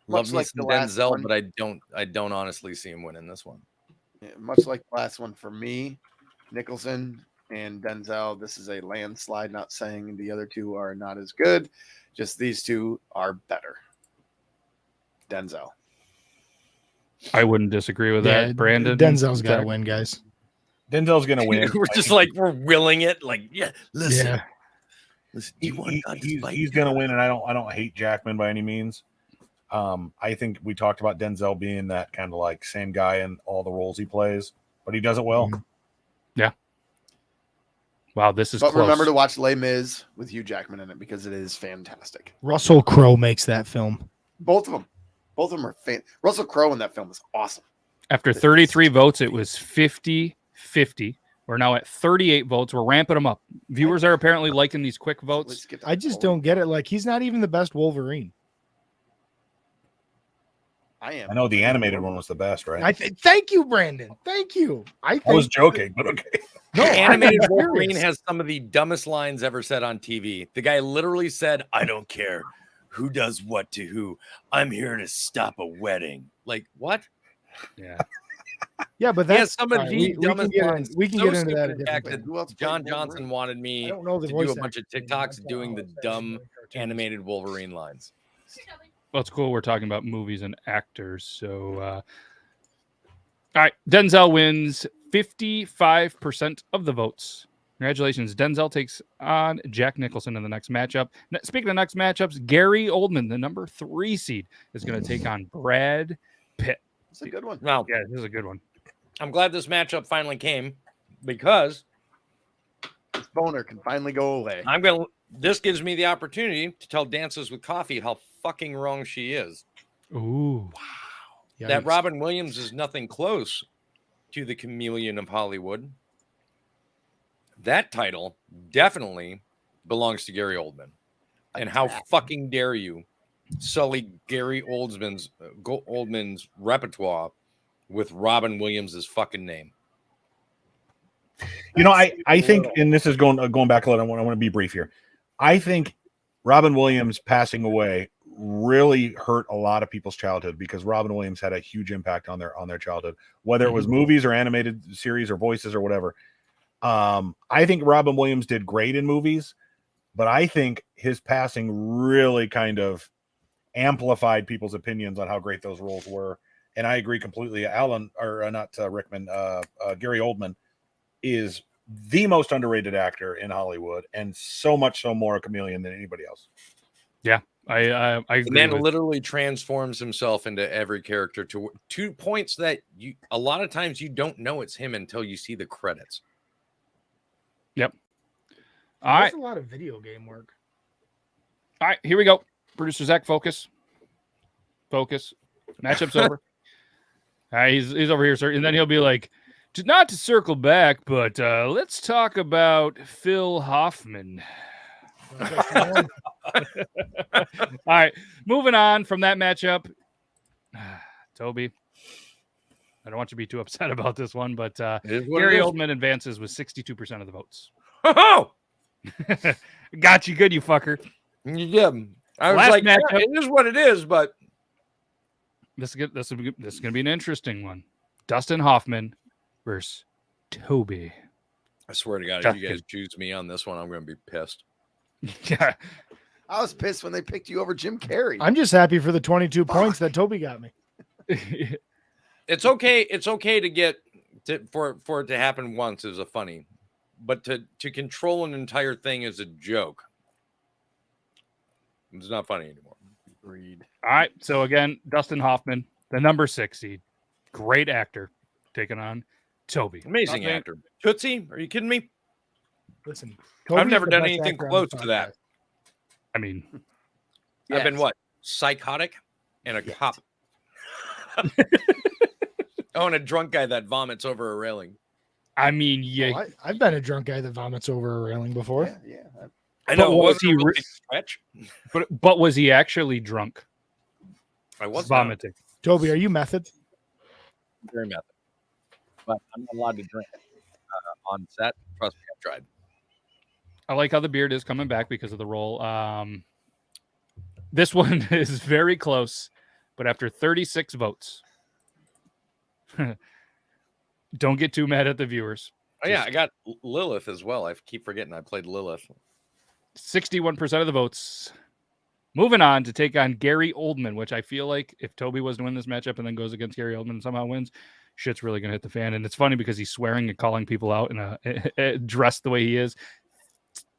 Love like some the last Denzel, one. but I don't honestly see him winning this one. Yeah, much like the last one for me, Nicholson and Denzel. This is a landslide. Not saying the other two are not as good, just these two are better. Denzel. I wouldn't disagree with that, Brandon. Denzel's got to Zach? win, guys. Denzel's going to win. We're just like, we're willing it. Like, yeah, listen. Yeah. Listen, do you want God to spite He's you? going to win, and I don't hate Jackman by any means. I think we talked about Denzel being that kind of like same guy in all the roles he plays, but he does it well. Yeah. Wow, this is But close. remember to watch Les Mis with Hugh Jackman in it because it is fantastic. Russell Crowe makes that film. Both of them are Russell Crowe in that film is awesome. After 33 votes, it was 50-50. We're now at 38 votes. We're ramping them up. Viewers are apparently liking these quick votes. Let's get I just don't get it. Like, he's not even the best Wolverine. I am. I know the animated one was the best, right? Thank you, Brandon. Thank you. I was joking, but okay. No, Animated I'm Wolverine serious. has some of the dumbest lines ever said on TV. The guy literally said, "I don't care who does what to who. I'm here to stop a wedding." Like, what? Yeah. Yeah, but He has that's some of all right, the dumbest lines. we can So get into that. stupid, A in fact, different that Who else played John Wolverine? Johnson wanted I me don't know the to voice do a bunch of acting. TikToks doing the dumb animated Wolverine lines. Well, it's cool. We're talking about movies and actors. So, all right. Denzel wins 55% of the votes. Congratulations. Denzel takes on Jack Nicholson in the next matchup. Speaking of next matchups, Gary Oldman, the number 3 seed, is going to take on Brad Pitt. It's a good one. Now, Yeah, this is a good one. I'm glad this matchup finally came because This boner can finally go away. this gives me the opportunity to tell Dances with Coffee how fucking wrong she is. Ooh. That Yikes. Robin Williams is nothing close to the chameleon of Hollywood. That title definitely belongs to Gary Oldman. And how fucking dare you sully Gary Oldman's repertoire with Robin Williams' fucking name? You know, I think, and this is going back a little. I want to be brief here. I think Robin Williams passing away really hurt a lot of people's childhood because Robin Williams had a huge impact on their childhood, whether it was movies or animated series or voices or whatever. I think Robin Williams did great in movies, but I think his passing really kind of amplified people's opinions on how great those roles were. And I agree completely. Rickman, Gary Oldman is the most underrated actor in Hollywood, and so much so more a chameleon than anybody else. Yeah, I agree. The man with- literally transforms himself into every character to 2 points that a lot of times you don't know it's him until you see the credits. All right. There's a lot of video game work. All right, here we go. Producer Zac, focus. Matchup's over. All right, he's over here, sir. And then he'll be like, not to circle back, but let's talk about Phil Hoffman. All right, moving on from that matchup. Toby, I don't want you to be too upset about this one, but Gary Oldman advances with 62% of the votes. Oh, Got you good, you fucker. yeah. I was Last like, yeah, matchup. it is what it is, but This is going to be an interesting one. Dustin Hoffman versus Toby. I swear to God, if you guys choose me on this one, I'm going to be pissed. Yeah. I was pissed when they picked you over Jim Carrey. I'm just happy for the 22 points that Toby got me. It's okay. It's okay to get for it to happen once is a funny, but to control an entire thing is a joke. It's not funny anymore. Read. All right. So again, Dustin Hoffman, the number 6 seed, great actor, taking on Toby. Amazing Nothing- actor. Tootsie, are you kidding me? Listen, I've Toby's never the done best anything actor on close this to that. podcast. I mean, I've been Yes. what? Psychotic and a cop. Oh, and a drunk guy that vomits over a railing. yeah. Oh, I've been a drunk guy that vomits over a railing before. Yeah. I But know. was Was he he really re- stretch? But was he actually drunk? I was not Vomiting. Toby, are you method? very method, but I'm not allowed to drink on set. Trust me, I've tried. I like how the beard is coming back because of the role. This one is very close, but after 36 votes, don't get too mad at the viewers. Oh yeah, I got Lilith as well. I keep forgetting I played Lilith. 61% of the votes. Moving on to take on Gary Oldman, which I feel like if Toby was to win this matchup and then goes against Gary Oldman and somehow wins, shit's really going to hit the fan. And it's funny because he's swearing and calling people out in dressed the way he is.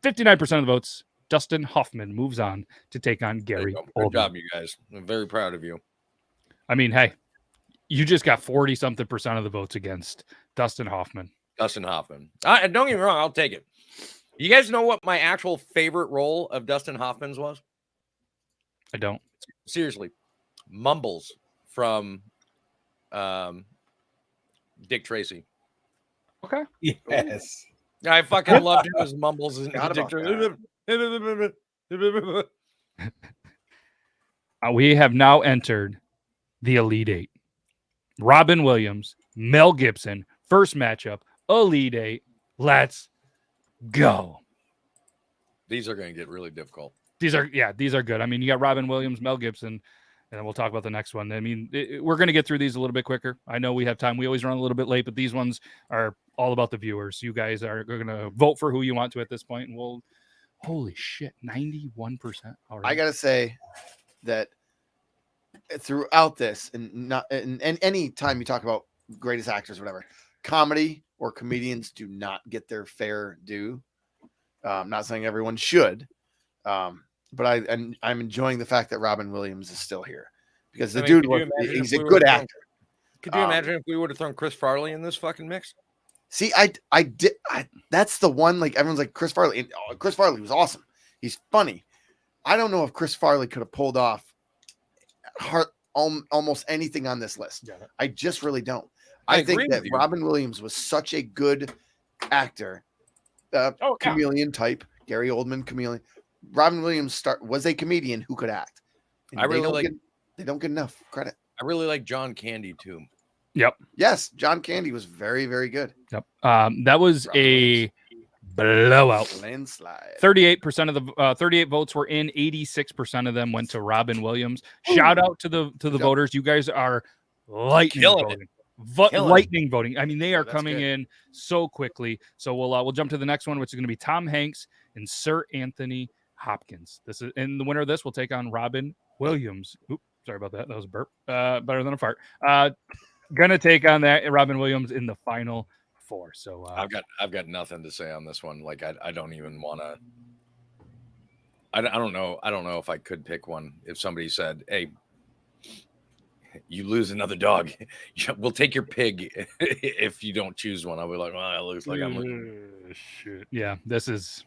59% of the votes. Dustin Hoffman moves on to take on There you Gary go. Oldman. Good job, you guys. I'm very proud of you. I mean, hey, you just got 40-something% of the votes against Dustin Hoffman. Dustin Hoffman. Don't get me wrong, I'll take it. You guys know what my actual favorite role of Dustin Hoffman's was? I don't. Seriously, Mumbles from Dick Tracy. Okay. Yes. I fucking loved him as Mumbles in Forgot Dick about Tracy. We have now entered the Elite Eight. Robin Williams, Mel Gibson, first matchup, Elite Eight. Let's go. These are going to get really difficult. These are good. I mean, you got Robin Williams, Mel Gibson, and then we'll talk about the next one. I mean, we're going to get through these a little bit quicker. I know we have time. We always run a little bit late, but these ones are all about the viewers. You guys are going to vote for who you want to at this point, and we'll. Holy shit, 91% already. I gotta say that throughout this, and any time you talk about greatest actors, or whatever, comedy or comedians do not get their due. I'm not saying everyone should, but I'm enjoying the fact that Robin Williams is still here because the dude he's a good actor. Could you imagine if we would have thrown Chris Farley in this fucking mix? See, I did. That's the one. Like everyone's like Chris Farley. And, Chris Farley was awesome. He's funny. I don't know if Chris Farley could have pulled off almost anything on this list. Yeah. I just really don't. I I think agree that with you. Robin Williams was such a good actor, yeah. chameleon type, Gary Oldman chameleon. Robin Williams was a comedian who could act. And I really they don't get enough credit. I really like John Candy too. Yep. Yes, John Candy was very, very good. Yep. That was Robin a blowout. Landslide. 38% of the 38 votes were in. 86% of them went to Robin Williams. Shout out to the job. voters. You guys are lightning Killing voting. Killing it. Lightning voting. I mean, they are that's coming good. in so quickly. So we'll jump to the next one, which is going to be Tom Hanks and Sir Anthony Hopkins. This is and the winner of this will take on Robin Williams. Oops, sorry about that. That was a burp. Better than a fart. Gonna take on that Robin Williams in the final four. So I've got nothing to say on this one. Like I don't even want to. I don't know. I don't know if I could pick one. If somebody said, "Hey, you lose another dog, we'll take your pig if you don't choose one," I'll be like, "Well, it looks like I'm losing." Shit. Yeah, this is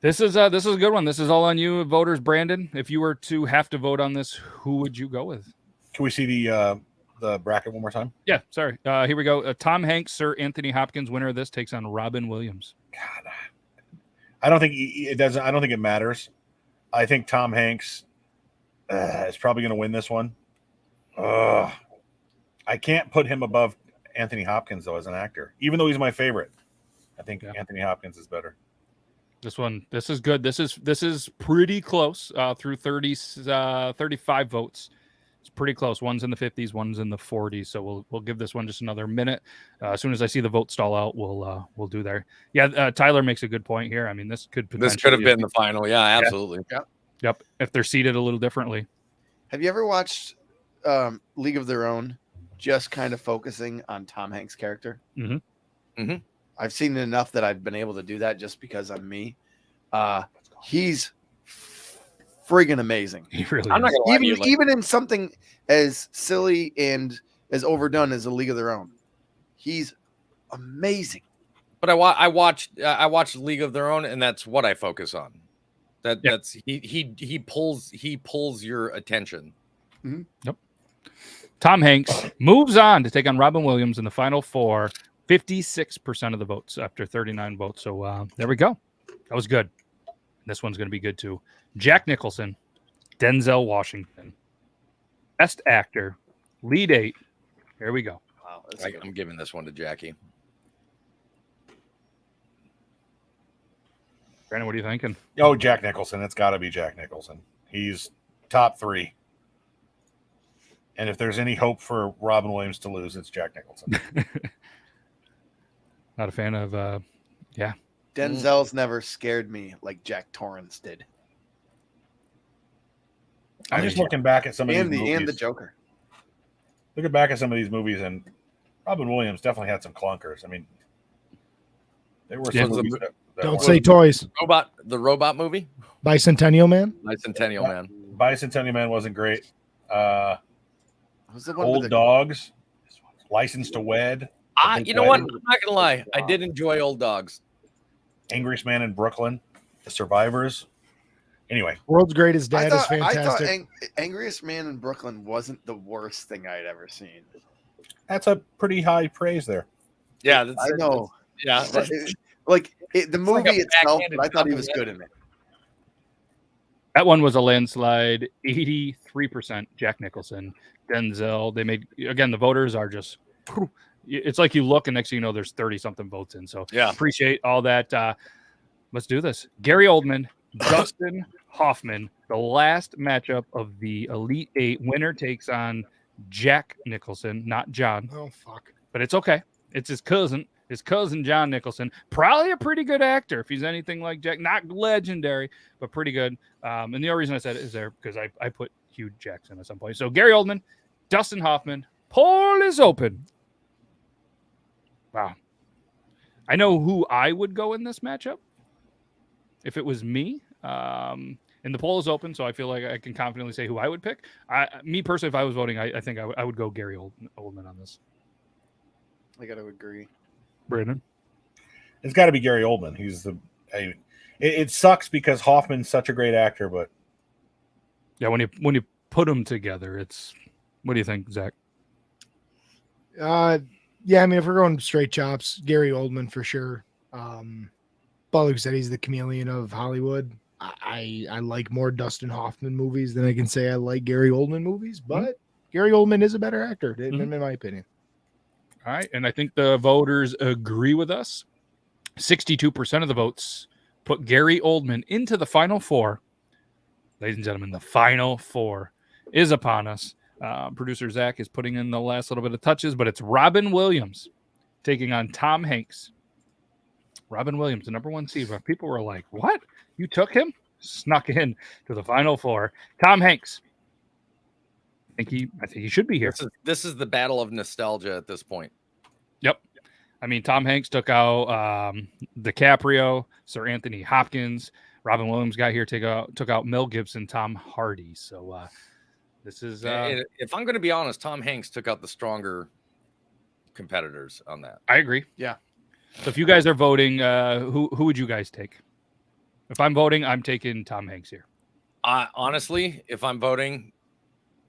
a good one. This is all on you, voters. Brandon, if you were to have to vote on this, who would you go with? Can we see the bracket one more time? Yeah, sorry. Here we go. Tom Hanks, Sir Anthony Hopkins. Winner of this takes on Robin Williams. God, I don't think it doesn't. I don't think it matters. I think Tom Hanks is probably going to win this one. I can't put him above Anthony Hopkins though as an actor, even though he's my favorite. I think Anthony Hopkins is better. This is good. This is pretty close through 35 votes. It's pretty close. One's in the 50s, one's in the 40s. So we'll give this one just another minute. As soon as I see the vote stall out, we'll do there. Yeah, Tyler makes a good point here. I mean, this could have been the final. Yeah, absolutely. Yep. If they're seated a little differently. Have you ever watched League of Their Own, just kind of focusing on Tom Hanks' character? Mm-hmm. I've seen it enough that I've been able to do that just because I'm me. He's friggin' amazing. He really I'm not is. gonna lie to you, Even in something as silly and as overdone as A League of Their Own, he's amazing. But I watched League of Their Own, and that's what I focus on. That's he pulls your attention. Yep. Tom Hanks moves on to take on Robin Williams in the final four. 56% of the votes after 39 votes. So there we go. That was good. This one's going to be good too. Jack Nicholson, Denzel Washington, Best Actor, Lead 8. Here we go. Wow, I'm giving this one to Jackie. Brandon, what are you thinking? Oh, Jack Nicholson. It's got to be Jack Nicholson. He's top 3. And if there's any hope for Robin Williams to lose, it's Jack Nicholson. Not a fan of, Denzel's never scared me like Jack Torrance did. I'm just looking back at some of these movies. And the Joker. Looking back at some of these movies, and Robin Williams definitely had some clunkers. I mean, there were some movies that Don't were- say toys. The robot movie, Bicentennial Man. Bicentennial Man. Bicentennial Man wasn't great. Was the one Old with the- Dogs, License to Wed, You know what? I'm not gonna lie. I did enjoy Old Dogs. Angriest Man in Brooklyn, The Survivors. Anyway, World's Greatest Dad is I thought fantastic. Angriest Man in Brooklyn wasn't the worst thing I'd ever seen. that's a pretty high praise there. Yeah, I know. Yeah, The like movie a itself, backhanded but I thought he was compliment. good in it. that one was a landslide. 83% Jack Nicholson, Denzel. They made, again, the voters are just, it's like you look and next thing you know, there's 30 something votes in. So Yeah. appreciate all that. Let's do this. Gary Oldman, Dustin Hoffman, the last matchup of the Elite 8. Winner takes on Jack Nicholson, not John, Oh fuck. but it's okay. It's his cousin John Nicholson. Probably a pretty good actor if he's anything like Jack. Not legendary, but pretty good. And the only reason I said it is there because I put Hugh Jackson at some point. So Gary Oldman, Dustin Hoffman, poll is open. Wow. I know who I would go in this matchup if it was me. And the poll is open, so I feel like I can confidently say who I would pick. Me personally, if I was voting, I think I would go Gary Oldman on this. I got to agree. Brandon? It's got to be Gary Oldman. He's it sucks because Hoffman's such a great actor, but Yeah, when you put them together, it's, what do you think, Zach? Yeah, I mean, if we're going straight chops, Gary Oldman for sure. But like I said, he's the chameleon of Hollywood. I like more Dustin Hoffman movies than I can say I like Gary Oldman movies, but Gary Oldman is a better actor, in my opinion. All right, and I think the voters agree with us. 62% of the votes put Gary Oldman into the final four. Ladies and gentlemen, the final four is upon us. Producer Zac is putting in the last little bit of touches, but it's Robin Williams taking on Tom Hanks. Robin Williams, the number 1 seed. People were like, what? You took him? Snuck in to the final four. Tom Hanks. I think he should be here. This is the battle of nostalgia at this point. Yep. I mean, Tom Hanks took out DiCaprio, Sir Anthony Hopkins. Robin Williams got here, took out Mel Gibson, Tom Hardy. So this is... if I'm going to be honest, Tom Hanks took out the stronger competitors on that. I agree. Yeah. So if you guys are voting, who would you guys take? If I'm voting, I'm taking Tom Hanks here. Honestly, if I'm voting,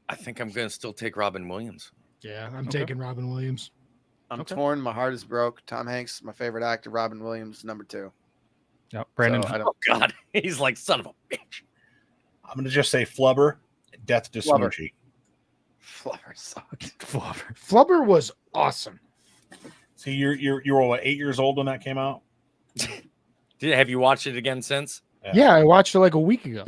I think I'm going to still take Robin Williams. Yeah, I'm Okay. taking Robin Williams. I'm torn. My heart is broke. Tom Hanks, my favorite actor. Robin Williams, number 2. No, Brandon. So I don't. Oh, God. He's like, son of a bitch. I'm going to just say Flubber, Death to Flubber. Smoochie. Flubber sucked. Flubber was awesome. See, you were what, 8 years old when that came out? Have you watched it again since? Yeah, I watched it like a week ago.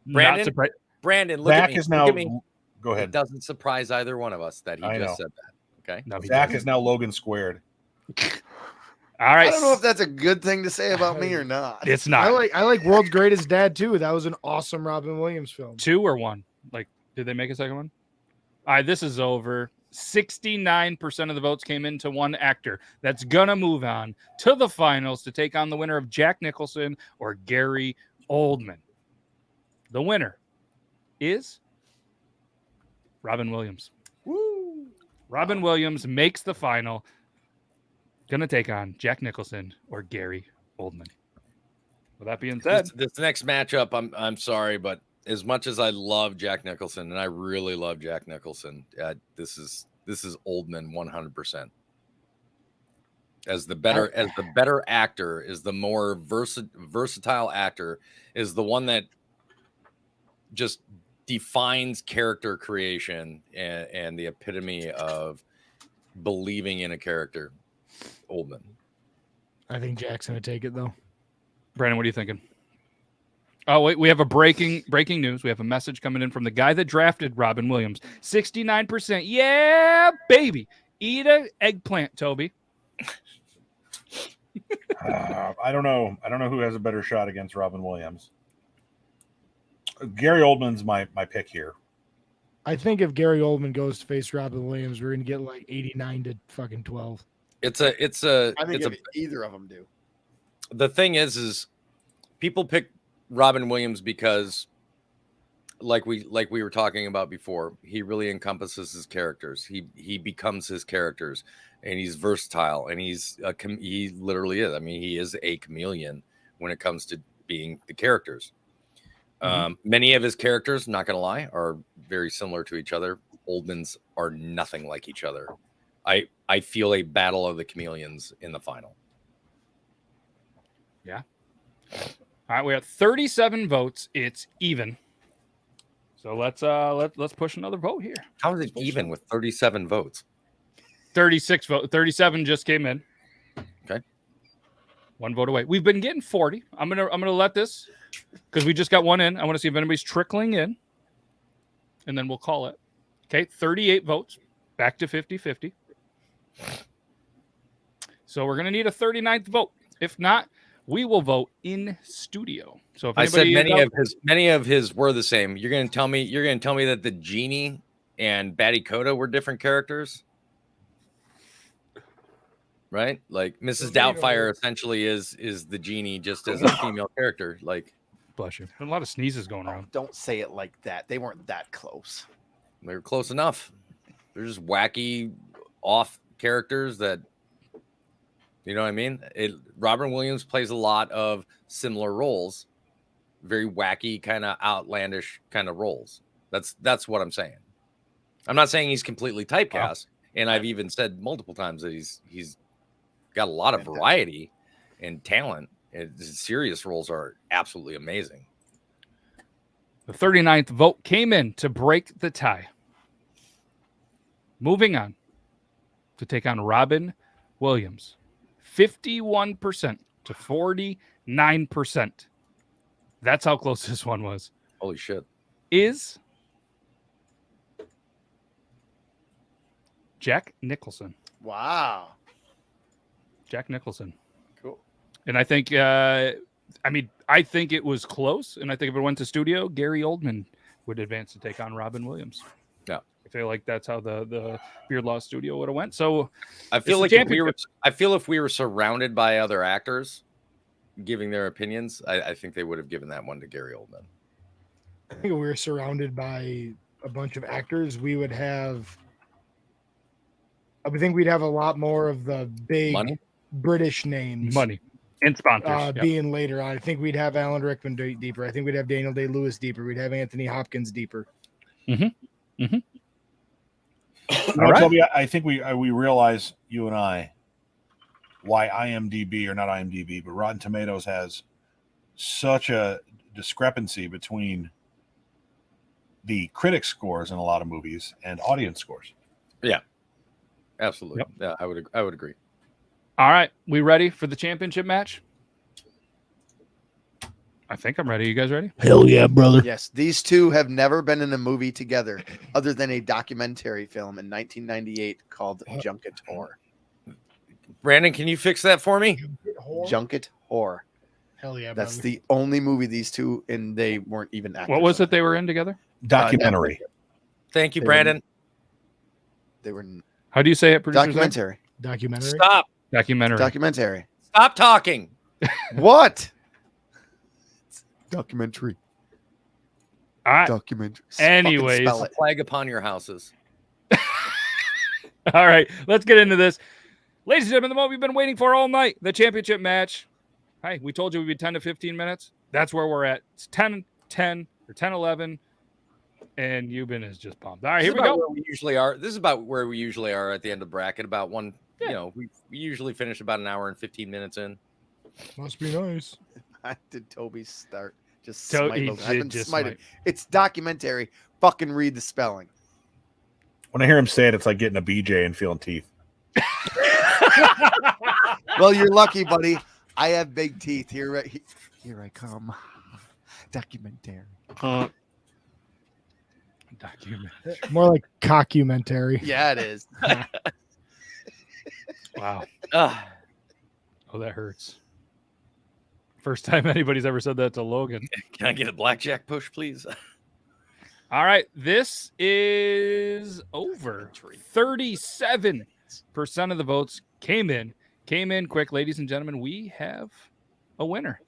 Brandon? Not surprised. Brandon, look at Zach me. is Look now. at me. Go It ahead. doesn't surprise either one of us that he I just know. said that. Okay. No, he Zach doesn't. is now Logan squared. All right. I don't know if that's a good thing to say about me or not. It's I not like World's Greatest Dad too. That was an awesome Robin Williams film. 2 or 1. Like, did they make a second one? All right, this is over. 69% of the votes came into one actor. That's gonna move on to the finals to take on the winner of Jack Nicholson or Gary Oldman. The winner is Robin Williams. Woo. Robin Williams makes the final. Gonna take on Jack Nicholson or Gary Oldman. With that being said, This next matchup, I'm sorry, but as much as I love Jack Nicholson, and I really love Jack Nicholson, this is Oldman 100%. As the better actor, is the more versatile actor, is the one that just defines character creation and the epitome of believing in a character. Oldman. I think Jack's gonna take it though. Brandon, what are you thinking? Oh, wait, we have a breaking news. We have a message coming in from the guy that drafted Robin Williams. 69%. Yeah, baby. Eat an eggplant, Toby. I don't know. I don't know who has a better shot against Robin Williams. Gary Oldman's my pick here. I think if Gary Oldman goes to face Robin Williams, we're gonna get like 89 to fucking 12. I think It's if either of them do. the thing is people pick Robin Williams because like we were talking about before, he really encompasses his characters. He becomes his characters, and he's versatile, and he literally is. I mean, he is a chameleon when it comes to being the characters. Many of his characters, not gonna lie, are very similar to each other. Oldman's are nothing like each other. I feel a battle of the chameleons in the final. Yeah. All right, we have 37 votes. It's even. So let's push another vote here. How is it even with 37 votes? 36 vote. 37 just came in. Okay. 1 vote away. We've been getting 40. I'm gonna let this because we just got one in. I want to see if anybody's trickling in, and then we'll call it. Okay, 38 votes. Back to 50-50. So we're gonna need a 39th vote. If not, we will vote in studio. So if I said anybody many of his were the same. You're gonna tell me that the genie and Batty Coda were different characters, right? Like Mrs. Doubtfire essentially is the genie just as a female character. Like, bless you. A lot of sneezes going around. Don't say it like that. They weren't that close. they're close enough. They're just wacky off characters that, you know what I mean? Robin Williams plays a lot of similar roles, very wacky, kind of outlandish kind of roles. That's what I'm saying. I'm not saying he's completely typecast, and I've even said multiple times that he's got a lot of variety and talent. And his serious roles are absolutely amazing. The 39th vote came in to break the tie. Moving on to take on Robin Williams. 51% to 49%. That's how close this one was. Holy shit. Is Jack Nicholson. Wow. Jack Nicholson. Cool. And I think, I think it was close. And I think if it went to studio, Gary Oldman would advance to take on Robin Williams. Yeah. I feel like that's how the Beard Law studio would have went. So I feel like if we were surrounded by other actors giving their opinions, I think they would have given that one to Gary Oldman. I think if we were surrounded by a bunch of actors, we would have. I would think we'd have a lot more of the big Money? British names. money and sponsors. Yep. Being later on. I think we'd have Alan Rickman deeper. I think we'd have Daniel Day-Lewis deeper. We'd have Anthony Hopkins deeper. All right. Toby, I think we realize, you and I, why IMDb, or not IMDb, but Rotten Tomatoes has such a discrepancy between the critic scores in a lot of movies and audience scores. Yeah, absolutely. Yep. Yeah, I would agree. All right, we ready for the championship match? I think I'm ready. You guys ready? Hell yeah, brother. Yes, these two have never been in a movie together other than a documentary film in 1998 called Junket Whore. Brandon, can you fix that for me? Junket Whore. Hell yeah, That's brother. the only movie these two, and they weren't even actors. What was in it they were in together? Documentary. Thank you, They Brandon. They were in How do you say it, producer? Zac? documentary. Documentary. Stop. Documentary. Documentary. Stop talking. What? Documentary. All right. Documentary. Anyways. Fucking spell A it. plague upon your houses. All right, let's get into this. Ladies and gentlemen, the moment we've been waiting for all night, the championship match. Hey, we told you we'd be 10 to 15 minutes. That's where we're at. It's 10, or 10, 11, and Euban is just pumped. All right, This here is we about go. where we usually are. This is about where we usually are at the end of the bracket. About one, Yeah. you know, we usually finish about an hour and 15 minutes in. Must be nice. I did Toby's start. Just To- smite he Logan. I've did been just smited. smite. It's documentary. Fucking read the spelling. When I hear him say it, it's like getting a BJ and feeling teeth. Well, you're lucky, buddy. I have big teeth. Here I come. Documentary. Documentary. More like cockumentary. Yeah, it is. Wow. Ugh. Oh, that hurts. First time anybody's ever said that to Logan. Can I get a blackjack push, please? All right, this is over. 37% of the votes came in quick. Ladies and gentlemen, we have a winner.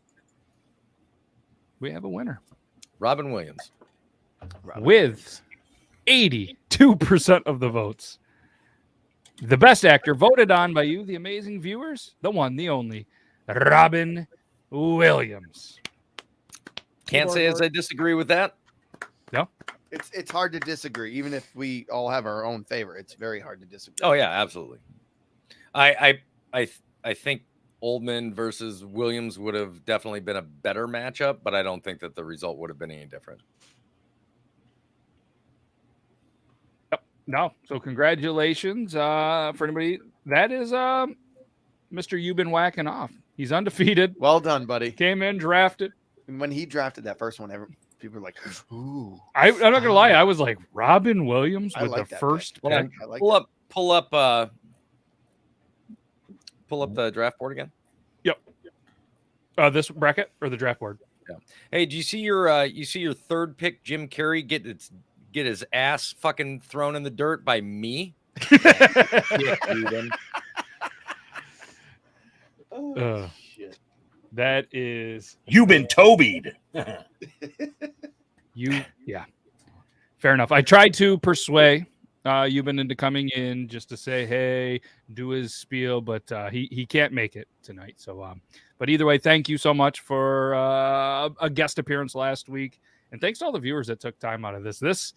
We have a winner Robin Williams. with 82% of the votes. The best actor voted on by you, the amazing viewers, the one, the only, Robin Williams. Can't say as I disagree with that. No? It's hard to disagree, even if we all have our own favorite. It's very hard to disagree. Oh yeah, absolutely. I think Oldman versus Williams would have definitely been a better matchup, but I don't think that the result would have been any different. No. So congratulations for anybody. That is Mr. Euban whacking off. He's undefeated. Well done, buddy. Came in, drafted. And when he drafted that first one, people were like, "Ooh." I'm not gonna lie. I was like Robin Williams I with like the that first Hold on. pick. I like Pull up the draft board again. This bracket or the draft board. Hey, do you see your third pick, Jim Carrey, get his ass fucking thrown in the dirt by me? Shit. That is You've been Tobied. you. Yeah, fair enough. I tried to persuade Euban into coming in just to say, hey, do his spiel, but he can't make it tonight. So, but either way, thank you so much for a guest appearance last week, and thanks to all the viewers that took time out of this. This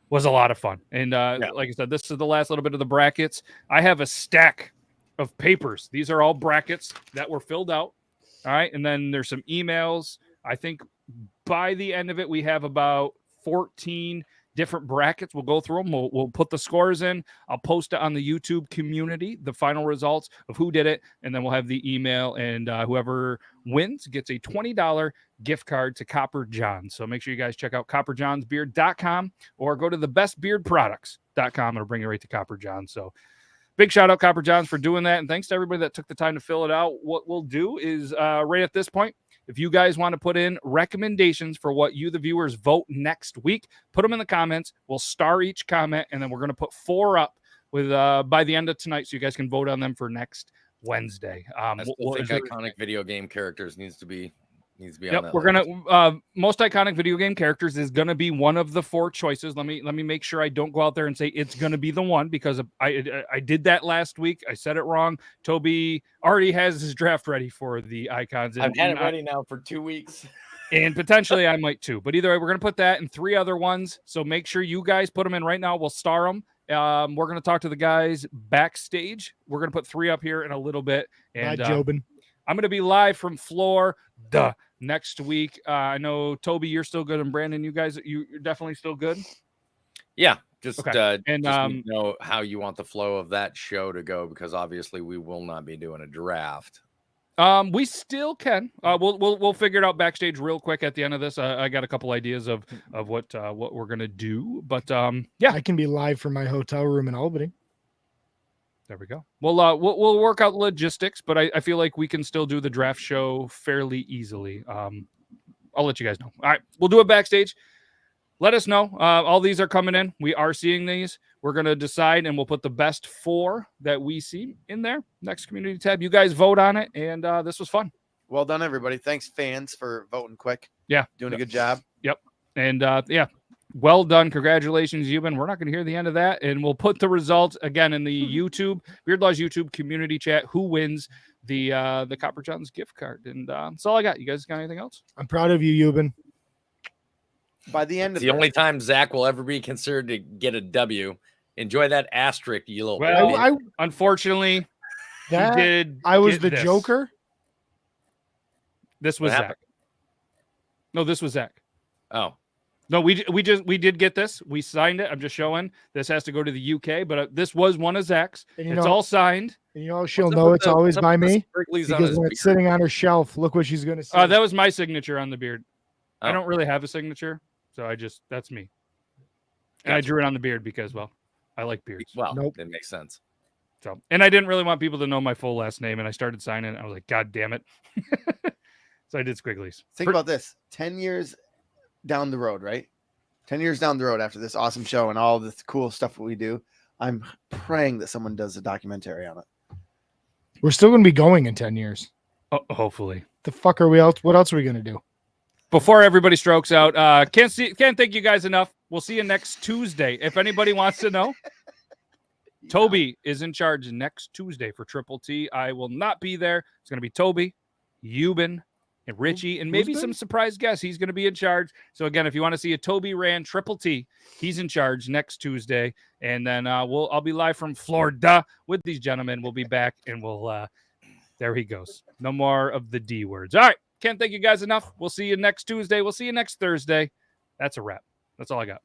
was a lot of fun, and like I said, this is the last little bit of the brackets. I have a stack of papers. These are all brackets that were filled out. All right, and then there's some emails. I think by the end of it, we have about 14 different brackets. We'll go through them. We'll put the scores in. I'll post it on the YouTube community, the final results of who did it, and then we'll have the email, and whoever wins gets a $20 gift card to Copper John. So make sure you guys check out copperjohnsbeard.com or go to thebestbeardproducts.com. It'll bring you right to Copper John. So big shout out Copper Johns for doing that. And thanks to everybody that took the time to fill it out. What we'll do is right at this point, if you guys want to put in recommendations for what you, the viewers, vote next week, put them in the comments. We'll star each comment, and then we're going to put 4 up with by the end of tonight so you guys can vote on them for next Wednesday. I still think iconic video game characters neneeds to be on Yep, that we're list. gonna most iconic video game characters is gonna be one of the 4 choices. Let me make sure I don't go out there and say it's gonna be the one, because I did that last week. I said it wrong. Toby already has his draft ready for the icons. I've had it ready now for 2 weeks. And potentially I might too. But either way, we're gonna put that in 3 other ones. So make sure you guys put them in right now. We'll star them. We're gonna talk to the guys backstage. We're gonna put 3 up here in a little bit. And Jobin. I'm gonna be live from Florida next week. I know Toby, you're still good, and Brandon, you're definitely still good. Yeah, Just Okay. And, just need to know how you want the flow of that show to go, because obviously we will not be doing a draft. We still can. We'll figure it out backstage real quick at the end of this. I got a couple ideas of what we're gonna do, but yeah, I can be live from my hotel room in Albany. there we go. We'll work out logistics, but I feel like we can still do the draft show fairly easily. I'll let you guys know. All right, we'll do it backstage. Let us know. All these are coming in. We are seeing these. We're going to decide, and we'll put the best 4 that we see in there. Next community tab. You guys vote on it, and this was fun. Well done, everybody. Thanks, fans, for voting quick. Yeah. Doing a good job. Yep. And yeah, well done. Congratulations, Euban. We're not going to hear the end of that, and we'll put the results again in the YouTube, Beard Laws YouTube community chat. Who wins the Copper John's gift card? And that's all I got. You guys got anything else? I'm proud of you, Euban. By the end It's of the only time Zach will ever be considered to get a W. Enjoy that asterisk, you little. Well, idiot. unfortunately, That he did. I was get the this. Joker. This was What Zach. happened? No, this was Zach. Oh, No, we did get this. We signed it. I'm just showing. This has to go to the UK, but this was one of Zach's. And you It's know- all signed. And you know she'll what's up know with it's the- always what's up by with the me sprinklies on because his when it's beard? sitting on her shelf, look what she's going to say. That was my signature on the beard. I Oh. don't really have a signature, so that's me. And I Gotcha. drew it on the beard because, well, I like beards. Well, Nope. it makes sense. So, and I didn't really want people to know my full last name, and I started signing it. I was like, God damn it. So I did squigglies. Think about this 10 years down the road, right? 10 years down the road after this awesome show and all this cool stuff that we do, I'm praying that someone does a documentary on it. We're still going to be going in 10 years. Hopefully. The fuck are we else? What else are we going to do? Before everybody strokes out, can't thank you guys enough. We'll see you next Tuesday. If anybody wants to know, Toby is in charge next Tuesday for Triple T. I will not be there. It's going to be Toby, Euban, and Richie, and maybe Who's some been? surprise guests. He's going to be in charge. So again, if you want to see a Toby ran Triple T, he's in charge next Tuesday. And then I'll be live from Florida with these gentlemen. We'll be back, and we'll there he goes. No more of the D words. All right. Can't thank you guys enough. We'll see you next Tuesday. We'll see you next Thursday. That's a wrap. That's all I got.